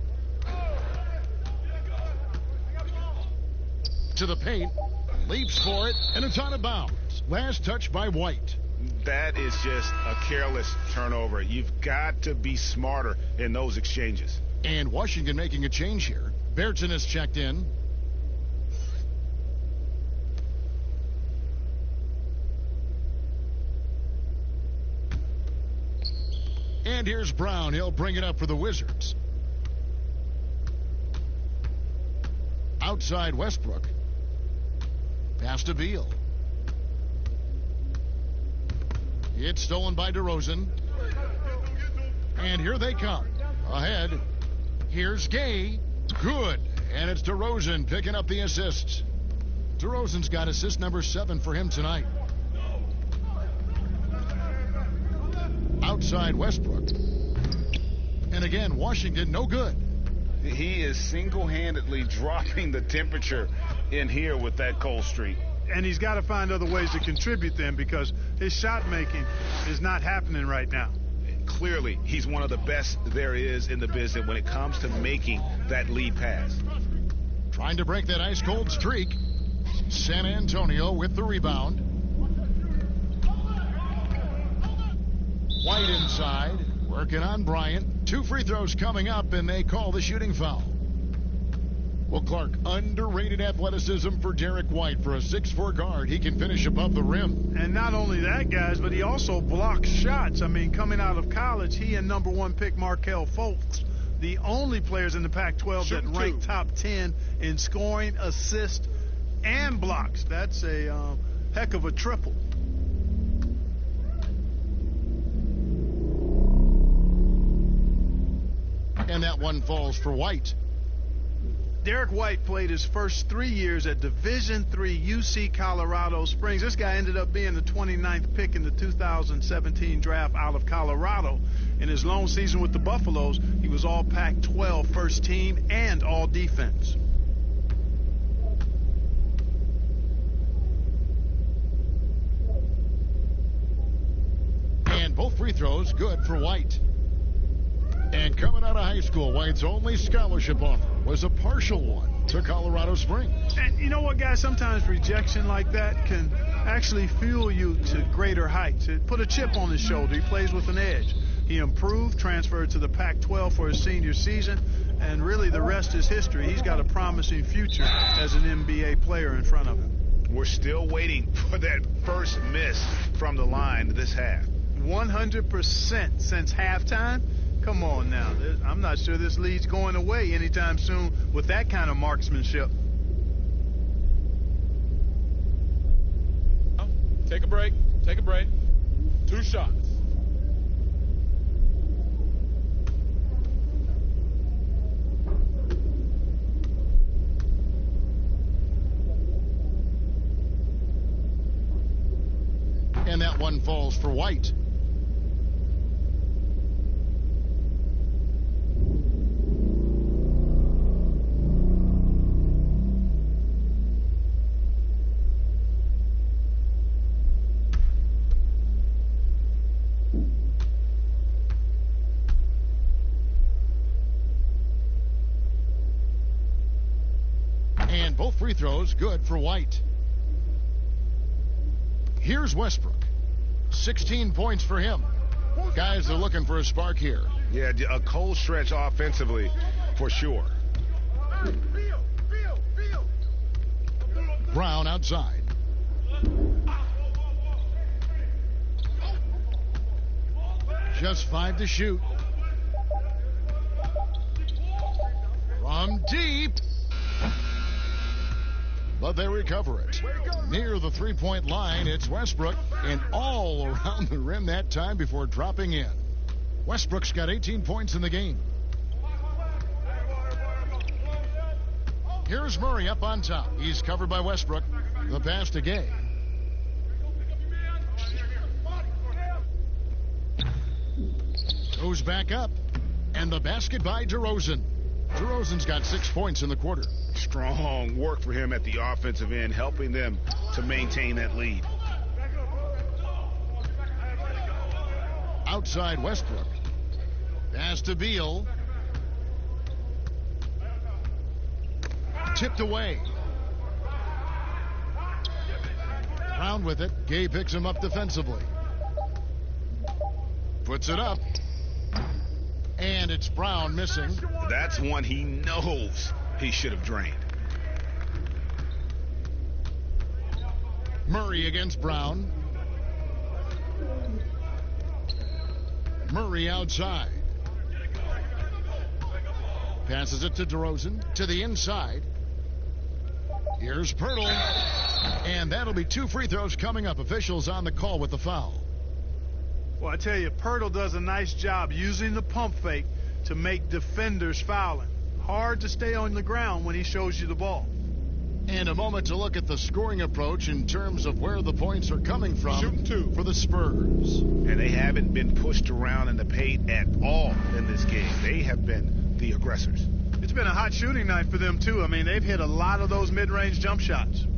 To the paint. Leaps for it, and it's out of bounds. Last touch by White. That is just a careless turnover. You've got to be smarter in those exchanges. And Washington making a change here. Bairton has checked in. And here's Brown. He'll bring it up for the Wizards. Outside Westbrook. Pass to Beal. It's stolen by DeRozan. And here they come. Ahead. Here's Gay. Good. And it's DeRozan picking up the assists. DeRozan's got assist number 7 for him tonight. Outside Westbrook. And again, Washington no good. He is single-handedly dropping the temperature in here with that cold streak. And he's got to find other ways to contribute then, because his shot making is not happening right now. Clearly, he's one of the best there is in the business when it comes to making that lead pass. Trying to break that ice-cold streak. San Antonio with the rebound. White inside, working on Bryant. 2 free throws coming up, and they call the shooting foul. Well, Clark, underrated athleticism for Derek White. For a 6'4" guard, he can finish above the rim. And not only that, guys, but he also blocks shots. I mean, coming out of college, he and number 1 pick Markelle Fultz, the only players in the Pac-12 that rank top 10 in scoring, assists, and blocks. That's a heck of a triple. And that one falls for White. Derek White played his first 3 years at Division III UC Colorado Springs. This guy ended up being the 29th pick in the 2017 draft out of Colorado. In his lone season with the Buffaloes, he was all Pac-12 first team and all defense. And both free throws good for White. And coming out of high school, White's only scholarship offer was a partial one to Colorado Springs. And you know what, guys? Sometimes rejection like that can actually fuel you to greater heights. It put a chip on his shoulder. He plays with an edge. He improved, transferred to the Pac-12 for his senior season, and really the rest is history. He's got a promising future as an NBA player in front of him. We're still waiting for that first miss from the line this half. 100% since halftime. Come on now. I'm not sure this lead's going away anytime soon with that kind of marksmanship. Take a break. Take a break. 2 shots. And that one falls for White. And both free throws good for White. Here's Westbrook. 16 points for him. Guys are looking for a spark here. Yeah, a cold stretch offensively for sure. Brown outside. Just 5 to shoot. From deep. But they recover it. Near the three-point line, it's Westbrook, and all around the rim that time before dropping in. Westbrook's got 18 points in the game. Here's Murray up on top. He's covered by Westbrook. The pass to Gay. Goes back up. And the basket by DeRozan. DeRozan's got 6 points in the quarter. Strong work for him at the offensive end, helping them to maintain that lead. Outside Westbrook. Pass to Beal. Tipped away. Brown with it. Gay picks him up defensively. Puts it up. And it's Brown missing. That's one he knows he should have drained. Murray against Brown. Murray outside. Passes it to DeRozan to the inside. Here's Pirtle. And that'll be 2 free throws coming up. Officials on the call with the foul. Well, I tell you, Pirtle does a nice job using the pump fake to make defenders fouling. Hard to stay on the ground when he shows you the ball. And a moment to look at the scoring approach in terms of where the points are coming from. Shooting 2 for the Spurs. And they haven't been pushed around in the paint at all in this game. They have been the aggressors. It's been a hot shooting night for them, too. I mean, they've hit a lot of those mid-range jump shots.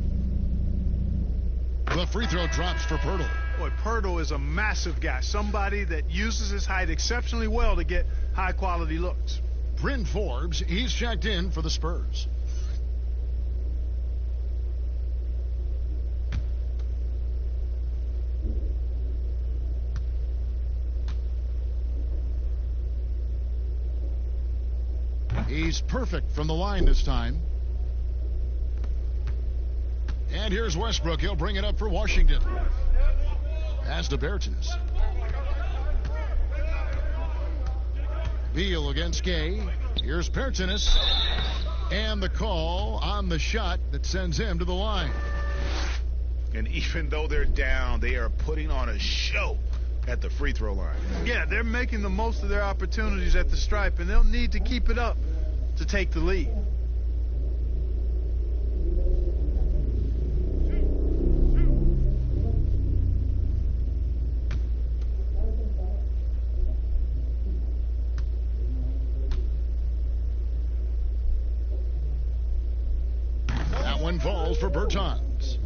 The free throw drops for Pirtle. Boy, Pirtle is a massive guy, somebody that uses his height exceptionally well to get high-quality looks. Bryn Forbes, he's checked in for the Spurs. He's perfect from the line this time. And here's Westbrook. He'll bring it up for Washington. Pass to Bertans. Beal against Gay. Here's Bertans. And the call on the shot that sends him to the line. And even though they're down, they are putting on a show at the free throw line. Yeah, they're making the most of their opportunities at the stripe, and they'll need to keep it up to take the lead. That one falls for Bertans.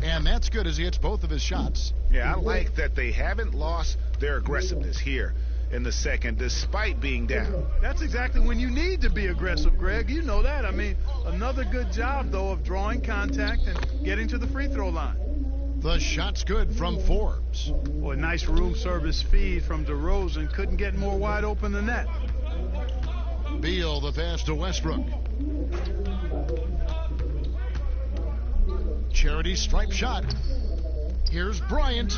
And that's good as he hits both of his shots. Yeah, I like that they haven't lost their aggressiveness here in the second, despite being down. That's exactly when you need to be aggressive, Greg. You know that. I mean, another good job, though, of drawing contact and getting to the free throw line. The shot's good from Forbes. Boy, nice room service feed from DeRozan. Couldn't get more wide open than that. Beal, the pass to Westbrook. Charity stripe shot. Here's Bryant.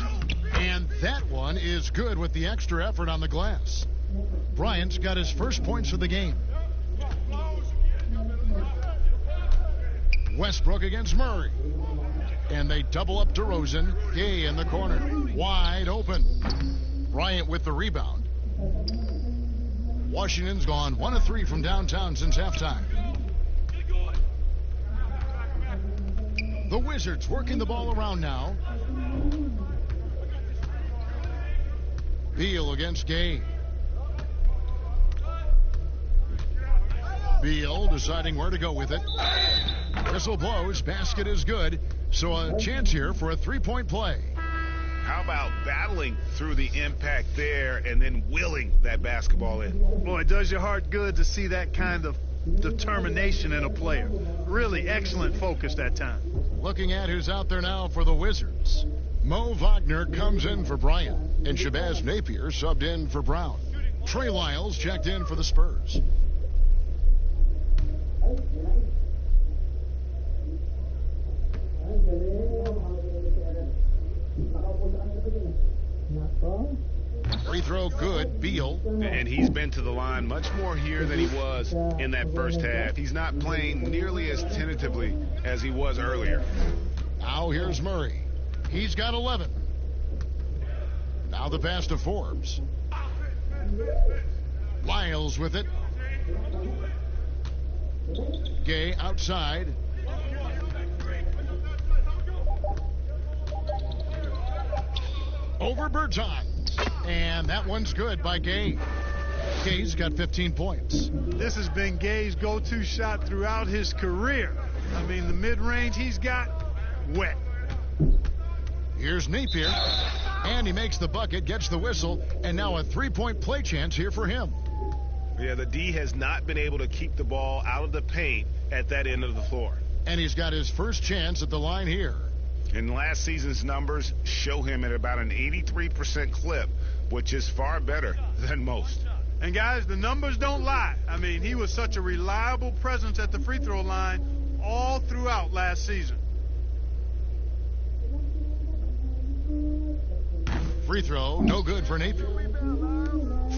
And that one is good with the extra effort on the glass. Bryant's got his first points of the game. Westbrook against Murray. And they double up DeRozan. Gay in the corner. Wide open. Bryant with the rebound. Washington's gone 1 of 3 from downtown since halftime. The Wizards working the ball around now. Beal against Gay. Beal deciding where to go with it. Whistle blows. Basket is good. So a chance here for a three-point play. How about battling through the impact there and then willing that basketball in? Boy, it does your heart good to see that kind of determination in a player. Really excellent focus that time. Looking at who's out there now for the Wizards. Mo Wagner comes in for Bryant, and Shabazz Napier subbed in for Brown. Trey Lyles checked in for the Spurs. Free throw good, Beal. And he's been to the line much more here than he was in that first half. He's not playing nearly as tentatively as he was earlier. Now here's Murray. He's got 11. Now the pass to Forbes. Lyles with it. Gay outside. Over Bertans. And that one's good by Gay. Gay's got 15 points. This has been Gay's go-to shot throughout his career. I mean, the mid-range he's got, wet. Here's Napier. And he makes the bucket, gets the whistle, and now a three-point play chance here for him. Yeah, the D has not been able to keep the ball out of the paint at that end of the floor. And he's got his first chance at the line here. And last season's numbers show him at about an 83% clip, which is far better than most. And guys, the numbers don't lie. I mean, he was such a reliable presence at the free throw line all throughout last season. Free throw, no good for Napier.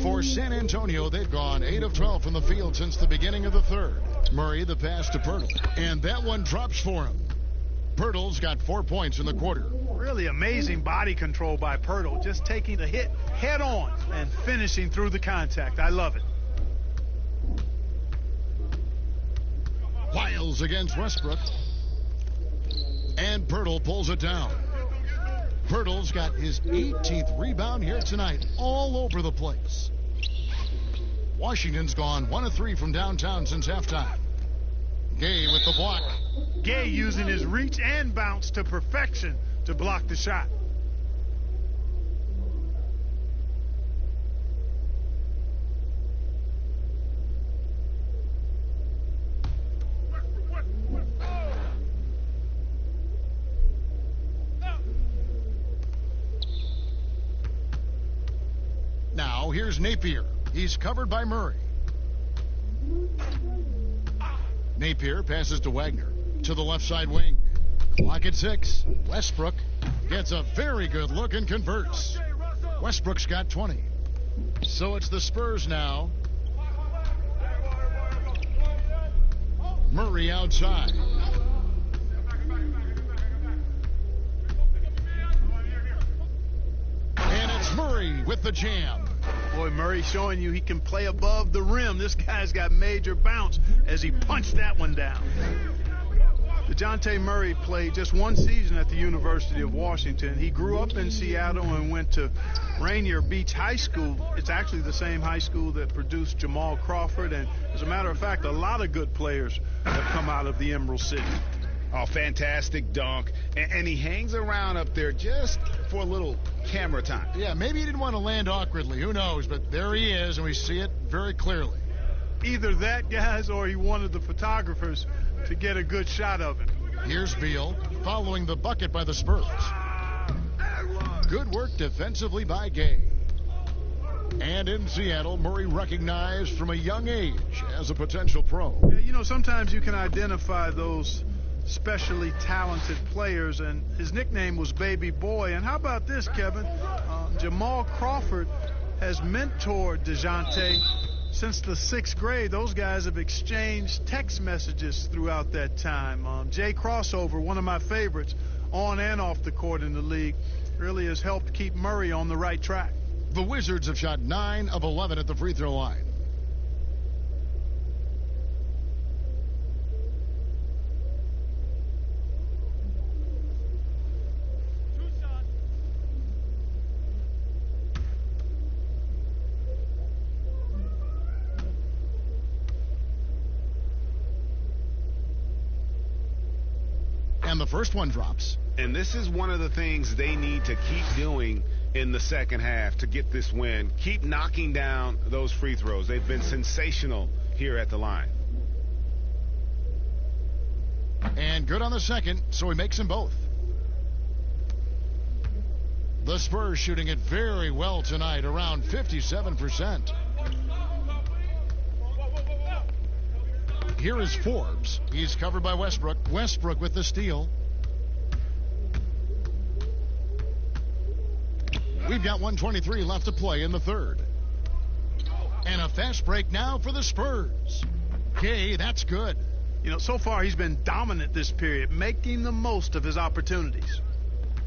For San Antonio, they've gone 8 of 12 from the field since the beginning of the third. Murray the pass to Pirtle, and that one drops for him. Pirtle's got 4 points in the quarter. Really amazing body control by Pirtle, just taking the hit head on and finishing through the contact. I love it. Lyles against Westbrook. And Pirtle pulls it down. Pirtle's got his 18th rebound here tonight, all over the place. Washington's gone 1 of 3 from downtown since halftime. Gay with the block. Gay using his reach and bounce to perfection to block the shot. Now here's Napier. He's covered by Murray. Napier passes to Wagner. To the left side wing. Clock at 6. Westbrook gets a very good look and converts. Westbrook's got 20. So it's the Spurs now. Murray outside. And it's Murray with the jam. Boy, Murray showing you he can play above the rim. This guy's got major bounce as he punched that one down. DeJounte Murray played just 1 season at the University of Washington. He grew up in Seattle and went to Rainier Beach High School. It's actually the same high school that produced Jamal Crawford. And as a matter of fact, a lot of good players have come out of the Emerald City. Oh, fantastic dunk. And he hangs around up there just for a little camera time. Yeah, maybe he didn't want to land awkwardly. Who knows? But there he is, and we see it very clearly. Either that, guys, or he wanted the photographers to get a good shot of him. Here's Beal following the bucket by the Spurs. Good work defensively by Gay. And in Seattle, Murray recognized from a young age as a potential pro. Yeah, you know, sometimes you can identify those specially talented players, and his nickname was Baby Boy. And how about this, Kevin? Jamal Crawford has mentored DeJounte since the 6th grade. Those guys have exchanged text messages throughout that time. Jay Crossover, one of my favorites, on and off the court in the league, really has helped keep Murray on the right track. The Wizards have shot 9 of 11 at the free throw line. And the first one drops. And this is one of the things they need to keep doing in the second half to get this win. Keep knocking down those free throws. They've been sensational here at the line. And good on the second, so he makes them both. The Spurs shooting it very well tonight, around 57%. Here is Forbes. He's covered by Westbrook. Westbrook with the steal. We've got 1:23 left to play in the third. And a fast break now for the Spurs. Okay, that's good. You know, so far he's been dominant this period, making the most of his opportunities.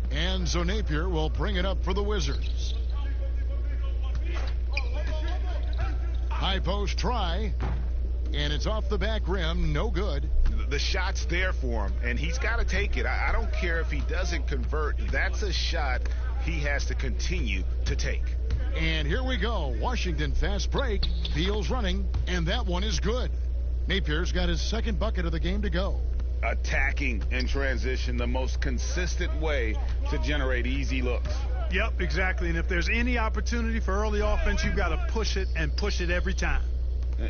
And so Napier will bring it up for the Wizards. High post try. And it's off the back rim, no good. The shot's there for him, and he's got to take it. I don't care if he doesn't convert. That's a shot he has to continue to take. And here we go. Washington fast break. Beal's running, and that one is good. Napier's got his second bucket of the game to go. Attacking in transition, the most consistent way to generate easy looks. Yep, exactly. And if there's any opportunity for early offense, you've got to push it and push it every time.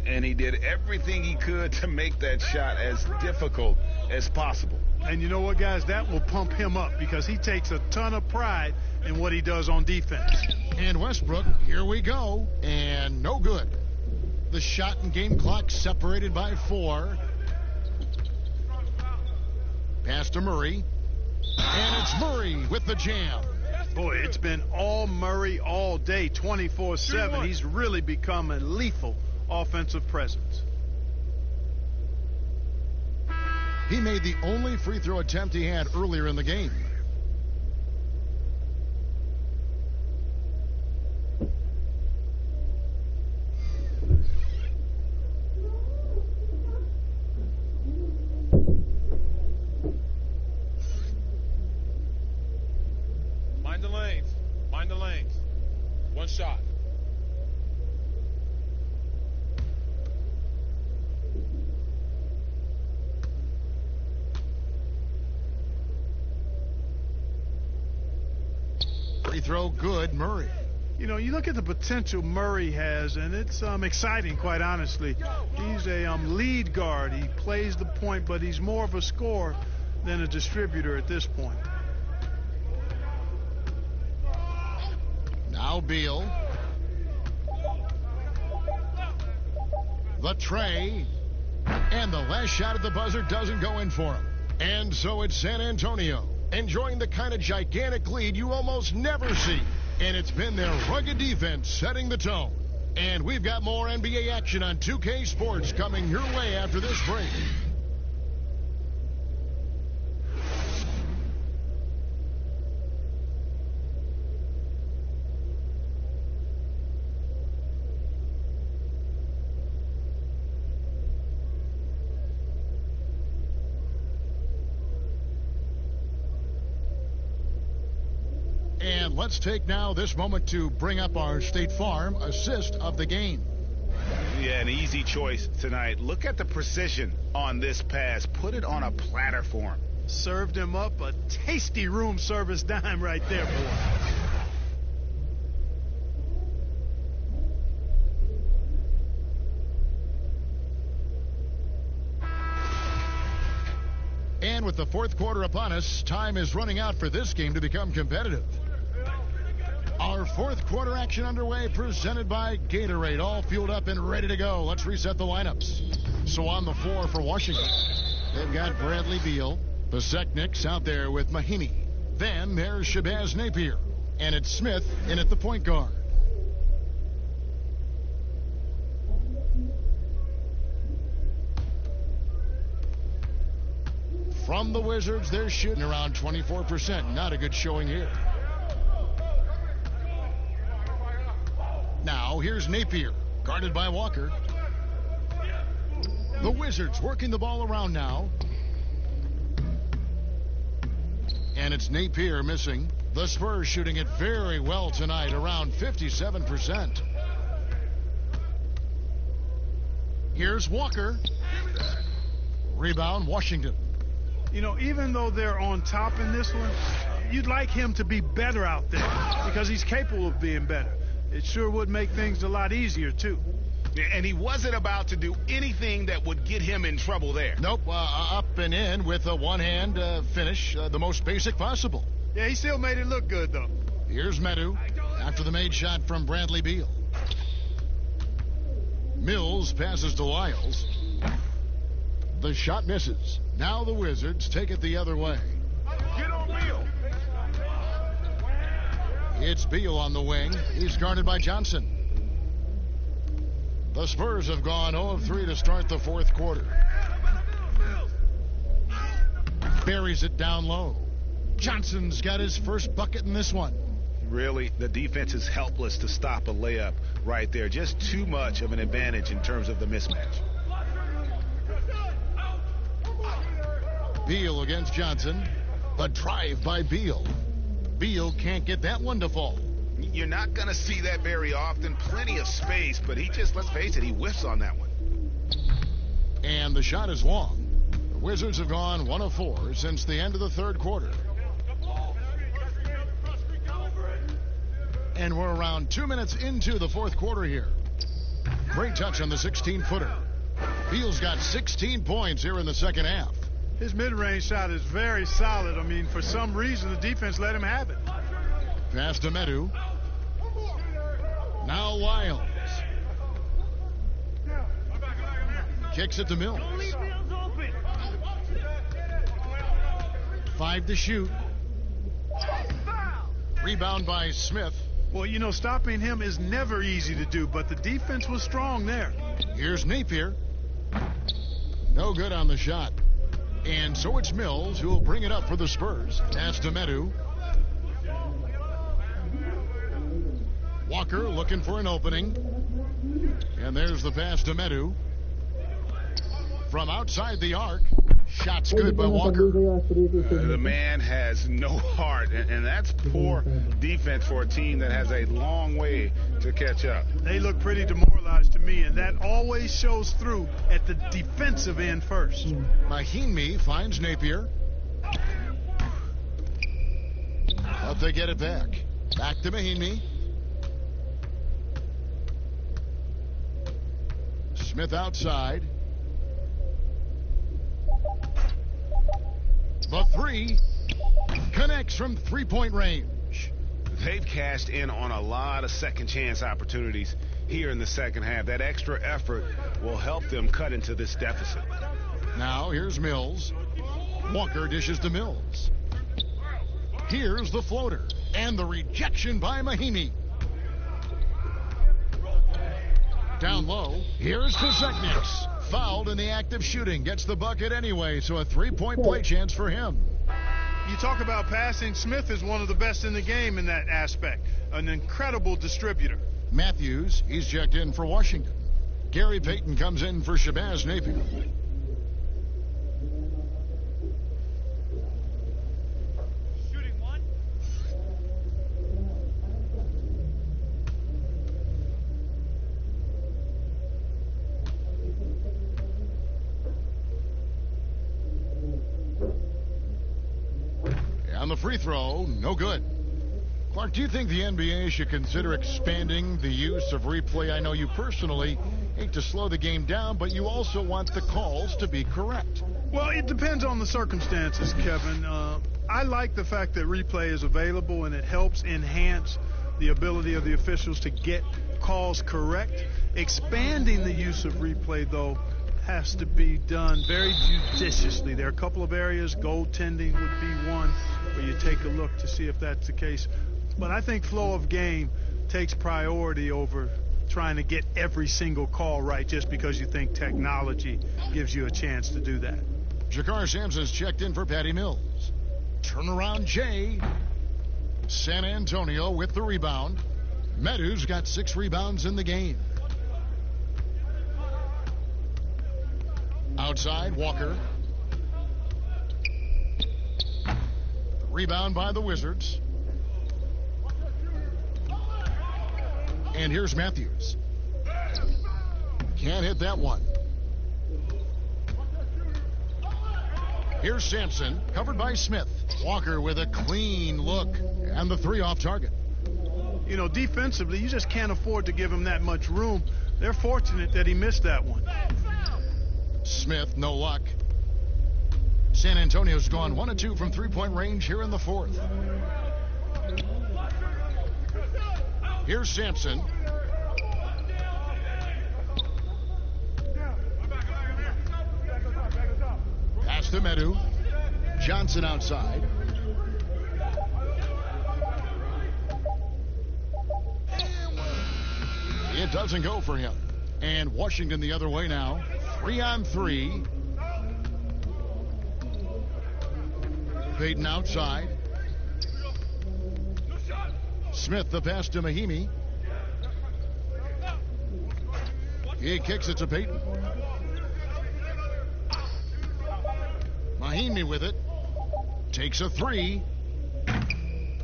And he did everything he could to make that shot as difficult as possible. And you know what, guys? That will pump him up because he takes a ton of pride in what he does on defense. And Westbrook, here we go. And no good. The shot and game clock separated by 4. Pass to Murray. And it's Murray with the jam. Boy, it's been all Murray all day, 24/7. He's really become a lethal offensive presence. He made the only free throw attempt he had earlier in the game. Mind the lanes. Mind the lanes. One shot. Free throw good, Murray. You know, you look at the potential Murray has, and it's exciting, quite honestly. He's a lead guard. He plays the point, but he's more of a scorer than a distributor at this point. Now Beal. The tray. And the last shot at the buzzer doesn't go in for him. And so it's San Antonio, enjoying the kind of gigantic lead you almost never see. And it's been their rugged defense setting the tone. And we've got more NBA action on 2K Sports coming your way after this break. And let's take now this moment to bring up our State Farm assist of the game. Yeah, an easy choice tonight. Look at the precision on this pass. Put it on a platter for him. Served him up a tasty room service dime right there, boy. And with the fourth quarter upon us, time is running out for this game to become competitive. Our fourth quarter action underway, presented by Gatorade, all fueled up and ready to go. Let's reset the lineups. So on the floor for Washington, they've got Bradley Beal, Paseknik's out there with Mahinmi. Then there's Shabazz Napier, and it's Smith in at the point guard. From the Wizards, they're shooting around 24%. Not a good showing here. Now, here's Napier, guarded by Walker. The Wizards working the ball around now. And it's Napier missing. The Spurs shooting it very well tonight, around 57%. Here's Walker. Rebound, Washington. You know, even though they're on top in this one, you'd like him to be better out there because he's capable of being better. It sure would make things a lot easier, too. And he wasn't about to do anything that would get him in trouble there. Nope, up and in with a one-hand finish, the most basic possible. Yeah, he still made it look good, though. Here's Medu after the made shot from Bradley Beal. Mills passes to Lyles. The shot misses. Now the Wizards take it the other way. Get on Beal. It's Beal on the wing. He's guarded by Johnson. The Spurs have gone 0 of 3 to start the fourth quarter. Buries it down low. Johnson's got his first bucket in this one. Really, the defense is helpless to stop a layup right there. Just too much of an advantage in terms of the mismatch. Beal against Johnson. The drive by Beal. Beal can't get that one to fall. You're not going to see that very often. Plenty of space, but he just, let's face it, he whiffs on that one. And the shot is long. The Wizards have gone 1 of 4 since the end of the third quarter. And we're around 2 minutes into the fourth quarter here. Great touch on the 16-footer. Beal's got 16 points here in the second half. His mid-range shot is very solid. I mean, for some reason, the defense let him have it. Pass to Medu. Now Lyles. Kicks it to Mills. 5 to shoot. Rebound by Smith. Well, you know, stopping him is never easy to do, but the defense was strong there. Here's Napier. No good on the shot. And so it's Mills who will bring it up for the Spurs. Pass to Medu. Walker looking for an opening. And there's the pass to Medu. From outside the arc. Shots good by Walker. The man has no heart, and that's poor defense for a team that has a long way to catch up. They look pretty demoralized to me, and that always shows through at the defensive end first. Mahinmi finds Napier. But they get it back. Back to Mahinmi. Smith outside. The three connects from three-point range. They've cashed in on a lot of second chance opportunities here in the second half. That extra effort will help them cut into this deficit. Now here's Mills. Walker dishes to Mills. Here's the floater and the rejection by Mahinmi. Down low, here's Kozekniks. Fouled in the act of shooting. Gets the bucket anyway, so a three-point play chance for him. You talk about passing. Smith is one of the best in the game in that aspect. An incredible distributor. Matthews, he's checked in for Washington. Gary Payton comes in for Shabazz Napier. Shooting one. On the free throw, no good. Clark, do you think the NBA should consider expanding the use of replay? I know you personally hate to slow the game down, but you also want the calls to be correct. Well, it depends on the circumstances, Kevin. I like the fact that replay is available, and it helps enhance the ability of the officials to get calls correct. Expanding the use of replay, though, has to be done very judiciously. There are a couple of areas, goaltending would be one, where you take a look to see if that's the case. But I think flow of game takes priority over trying to get every single call right just because you think technology gives you a chance to do that. Jakar Sampson's checked in for Patty Mills. Turnaround Jay. San Antonio with the rebound. Medu's got 6 rebounds in the game. Outside, Walker. Rebound by the Wizards. And here's Matthews. Can't hit that one. Here's Sampson, covered by Smith. Walker with a clean look, and the 3 off target. You know, defensively, you just can't afford to give him that much room. They're fortunate that he missed that one. Smith, no luck. San Antonio's gone 1 of 2 from three-point range here in the fourth. Here's Sampson. Pass to Medu. Johnson outside. It doesn't go for him. And Washington the other way now. 3-on-3. Payton outside. Smith the pass to Mahimi. He kicks it to Payton. Mahimi with it. Takes a three.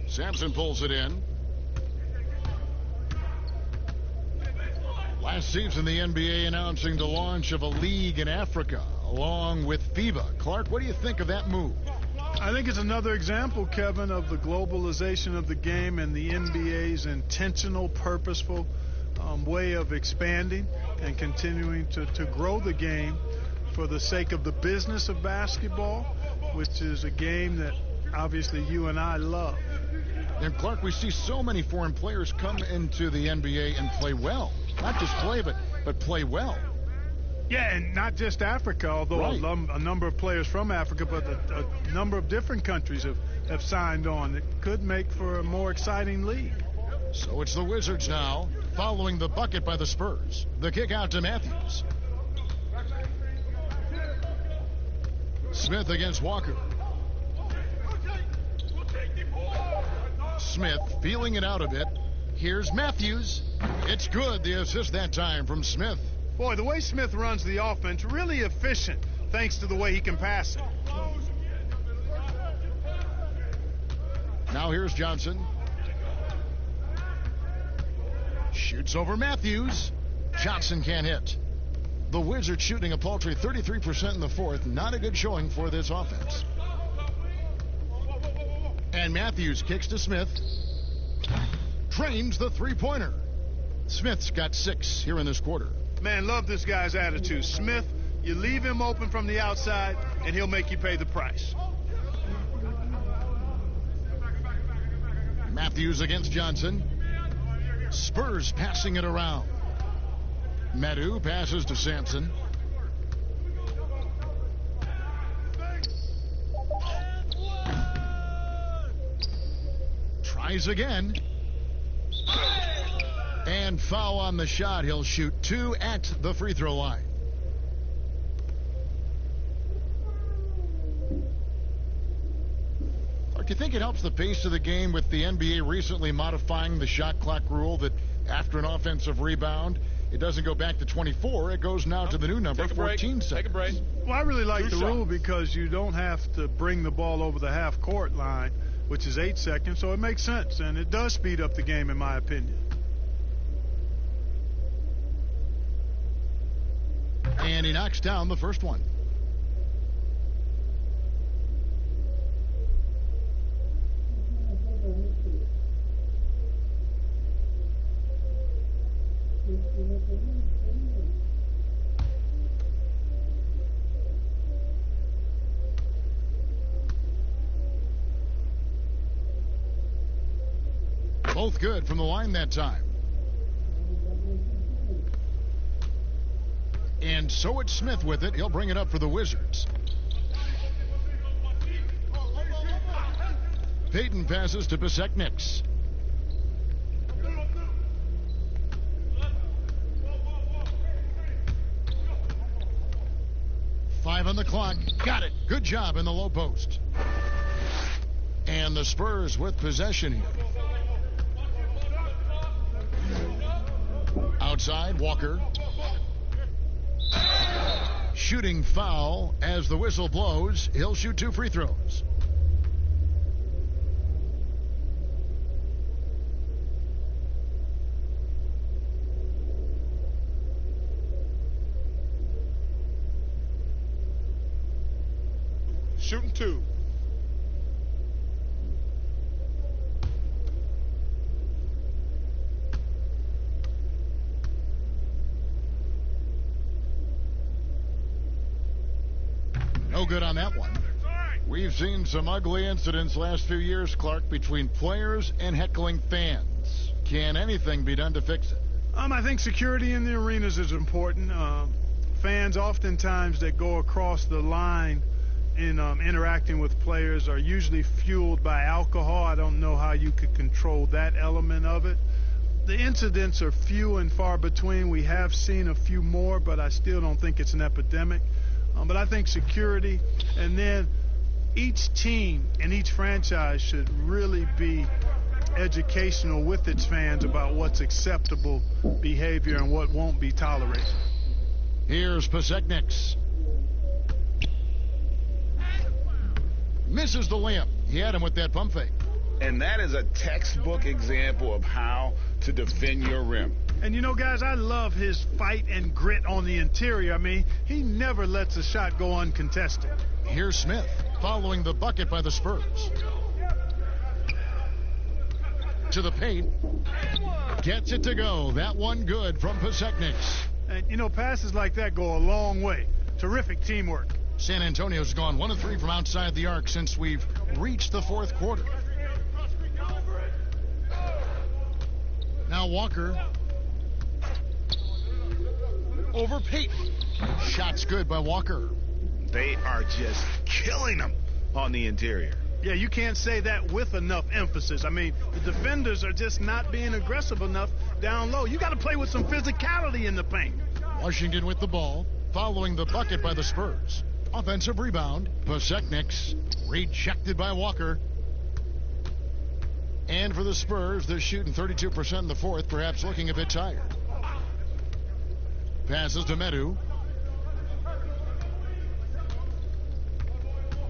Sampson pulls it in. Last season, the NBA announcing the launch of a league in Africa along with FIBA. Clark, what do you think of that move? I think it's another example, Kevin, of the globalization of the game and the NBA's intentional, purposeful way of expanding and continuing to grow the game for the sake of the business of basketball, which is a game that obviously you and I love. And Clark, we see so many foreign players come into the NBA and play well. Not just play, but play well. Yeah, and not just Africa, although right. a number of players from Africa, but a number of different countries have signed on. It could make for a more exciting league. So it's the Wizards now, following the bucket by the Spurs. The kick out to Matthews. Smith against Walker. Smith feeling it out a bit. Here's Matthews. It's good, the assist that time from Smith. Boy, the way Smith runs the offense, really efficient, thanks to the way he can pass it. Now here's Johnson. Shoots over Matthews. Johnson can't hit. The Wizards shooting a paltry 33% in the fourth. Not a good showing for this offense. And Matthews kicks to Smith. Drains the three-pointer. Smith's got 6 here in this quarter. Man, love this guy's attitude. Smith, you leave him open from the outside, and he'll make you pay the price. Matthews against Johnson. Spurs passing it around. Medu passes to Sampson. Tries again. And foul on the shot. He'll shoot 2 at the free throw line. Do you think it helps the pace of the game with the NBA recently modifying the shot clock rule that after an offensive rebound, it doesn't go back to 24, it goes now to the new number, 14 seconds. Take a break. Well, I really like the rule because you don't have to bring the ball over the half-court line, which is 8 seconds, so it makes sense, and it does speed up the game, in my opinion. And he knocks down the first one. Both good from the line that time. And so it's Smith with it. He'll bring it up for the Wizards. Payton passes to Pasek-Nix. Five on the clock. Got it. Good job in the low post. And the Spurs with possession here. Outside, Walker. Shooting foul as the whistle blows. He'll shoot 2 free throws. Shooting 2. No good on that one. We've seen some ugly incidents last few years, Clark, between players and heckling fans. Can anything be done to fix it? I think security in the arenas is important. Fans oftentimes that go across the line in interacting with players are usually fueled by alcohol. I don't know how you could control that element of it. The incidents are few and far between. We have seen a few more, but I still don't think it's an epidemic. But I think security, and then each team and each franchise should really be educational with its fans about what's acceptable behavior and what won't be tolerated. Here's Pasekniks. Misses the layup. He had him with that pump fake. And that is a textbook example of how to defend your rim. And, you know, guys, I love his fight and grit on the interior. I mean, he never lets a shot go uncontested. Here's Smith following the bucket by the Spurs. To the paint. Gets it to go. That one good from Pasekniks. And, you know, passes like that go a long way. Terrific teamwork. San Antonio's gone 1 of 3 from outside the arc since we've reached the fourth quarter. Now Walker over Payton. Shot's good by Walker. They are just killing them on the interior. Yeah, you can't say that with enough emphasis. I mean, the defenders are just not being aggressive enough down low. You got to play with some physicality in the paint. Washington with the ball, following the bucket by the Spurs. Offensive rebound. Pasekniks rejected by Walker. And for the Spurs, they're shooting 32% in the fourth, perhaps looking a bit tired. Passes to Medu.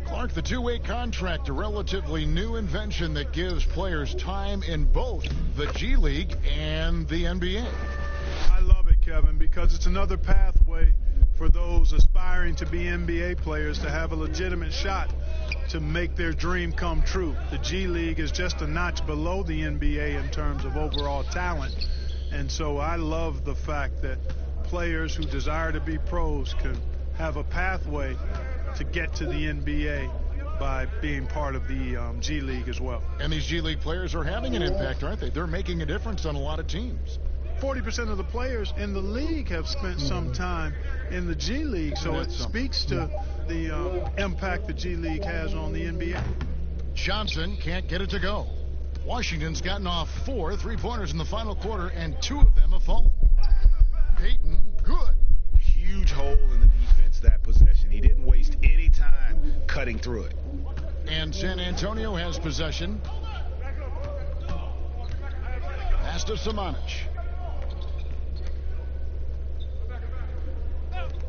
Clark, the two-way contract, a relatively new invention that gives players time in both the G League and the NBA. I love it, Kevin, because it's another pathway for those aspiring to be NBA players to have a legitimate shot to make their dream come true. The G League is just a notch below the NBA in terms of overall talent. And so I love the fact that players who desire to be pros can have a pathway to get to the NBA by being part of the G League as well. And these G League players are having an impact, aren't they? They're making a difference on a lot of teams. 40% of the players in the league have spent some time in the G League, so it speaks to the impact the G League has on the NBA. Johnson can't get it to go. Washington's gotten off 4 3-pointers in the final quarter, and 2 of them have fallen. Payton, good. Huge hole in the defense that possession. He didn't waste any time cutting through it. And San Antonio has possession. Pass to Samanic.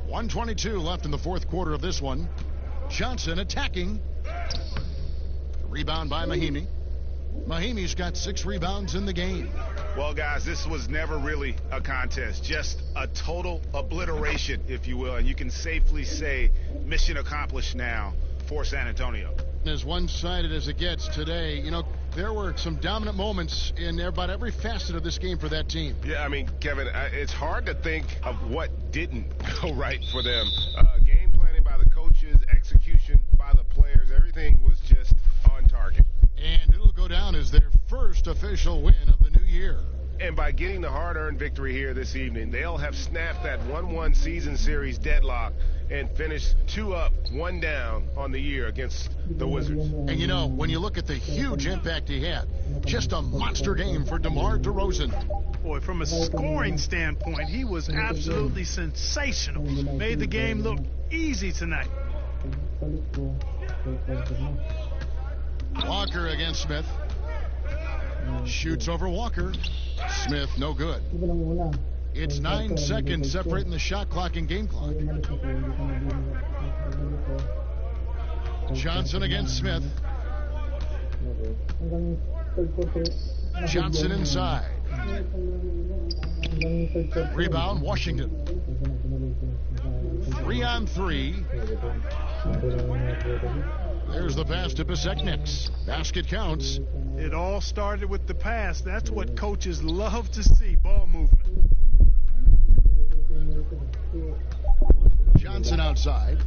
1:22 left in the fourth quarter of this one. Johnson attacking. Rebound by Mahimi. Mahimi's got 6 rebounds in the game. Well, guys, this was never really a contest, just a total obliteration, if you will. And you can safely say mission accomplished now for San Antonio. As one-sided as it gets today, you know, there were some dominant moments in about every facet of this game for that team. Yeah, I mean, Kevin, it's hard to think of what didn't go right for them. Game planning by the coaches, execution by the players, everything was just on target. And it'll go down as their first official win of the new year. And by getting the hard-earned victory here this evening, they'll have snapped that 1-1 season series deadlock and finished 2 up, 1 down on the year against the Wizards. And, you know, when you look at the huge impact he had, just a monster game for DeMar DeRozan. Boy, from a scoring standpoint, he was absolutely sensational. Made the game look easy tonight. Walker against Smith. Shoots over Walker. Smith, no good. It's 9 seconds separating the shot clock and game clock. Johnson against Smith. Johnson inside. Rebound, Washington. 3-on-3. There's the pass to Pasekniks. Basket counts. It all started with the pass. That's what coaches love to see, ball movement. Johnson outside.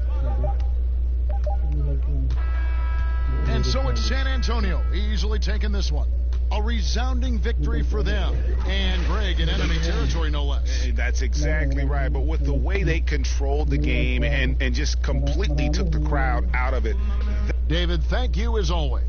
And so it's San Antonio easily taking this one. A resounding victory for them. And Greg in enemy territory, no less. That's exactly right. But with the way they controlled the game and just completely took the crowd out of it. David, thank you as always.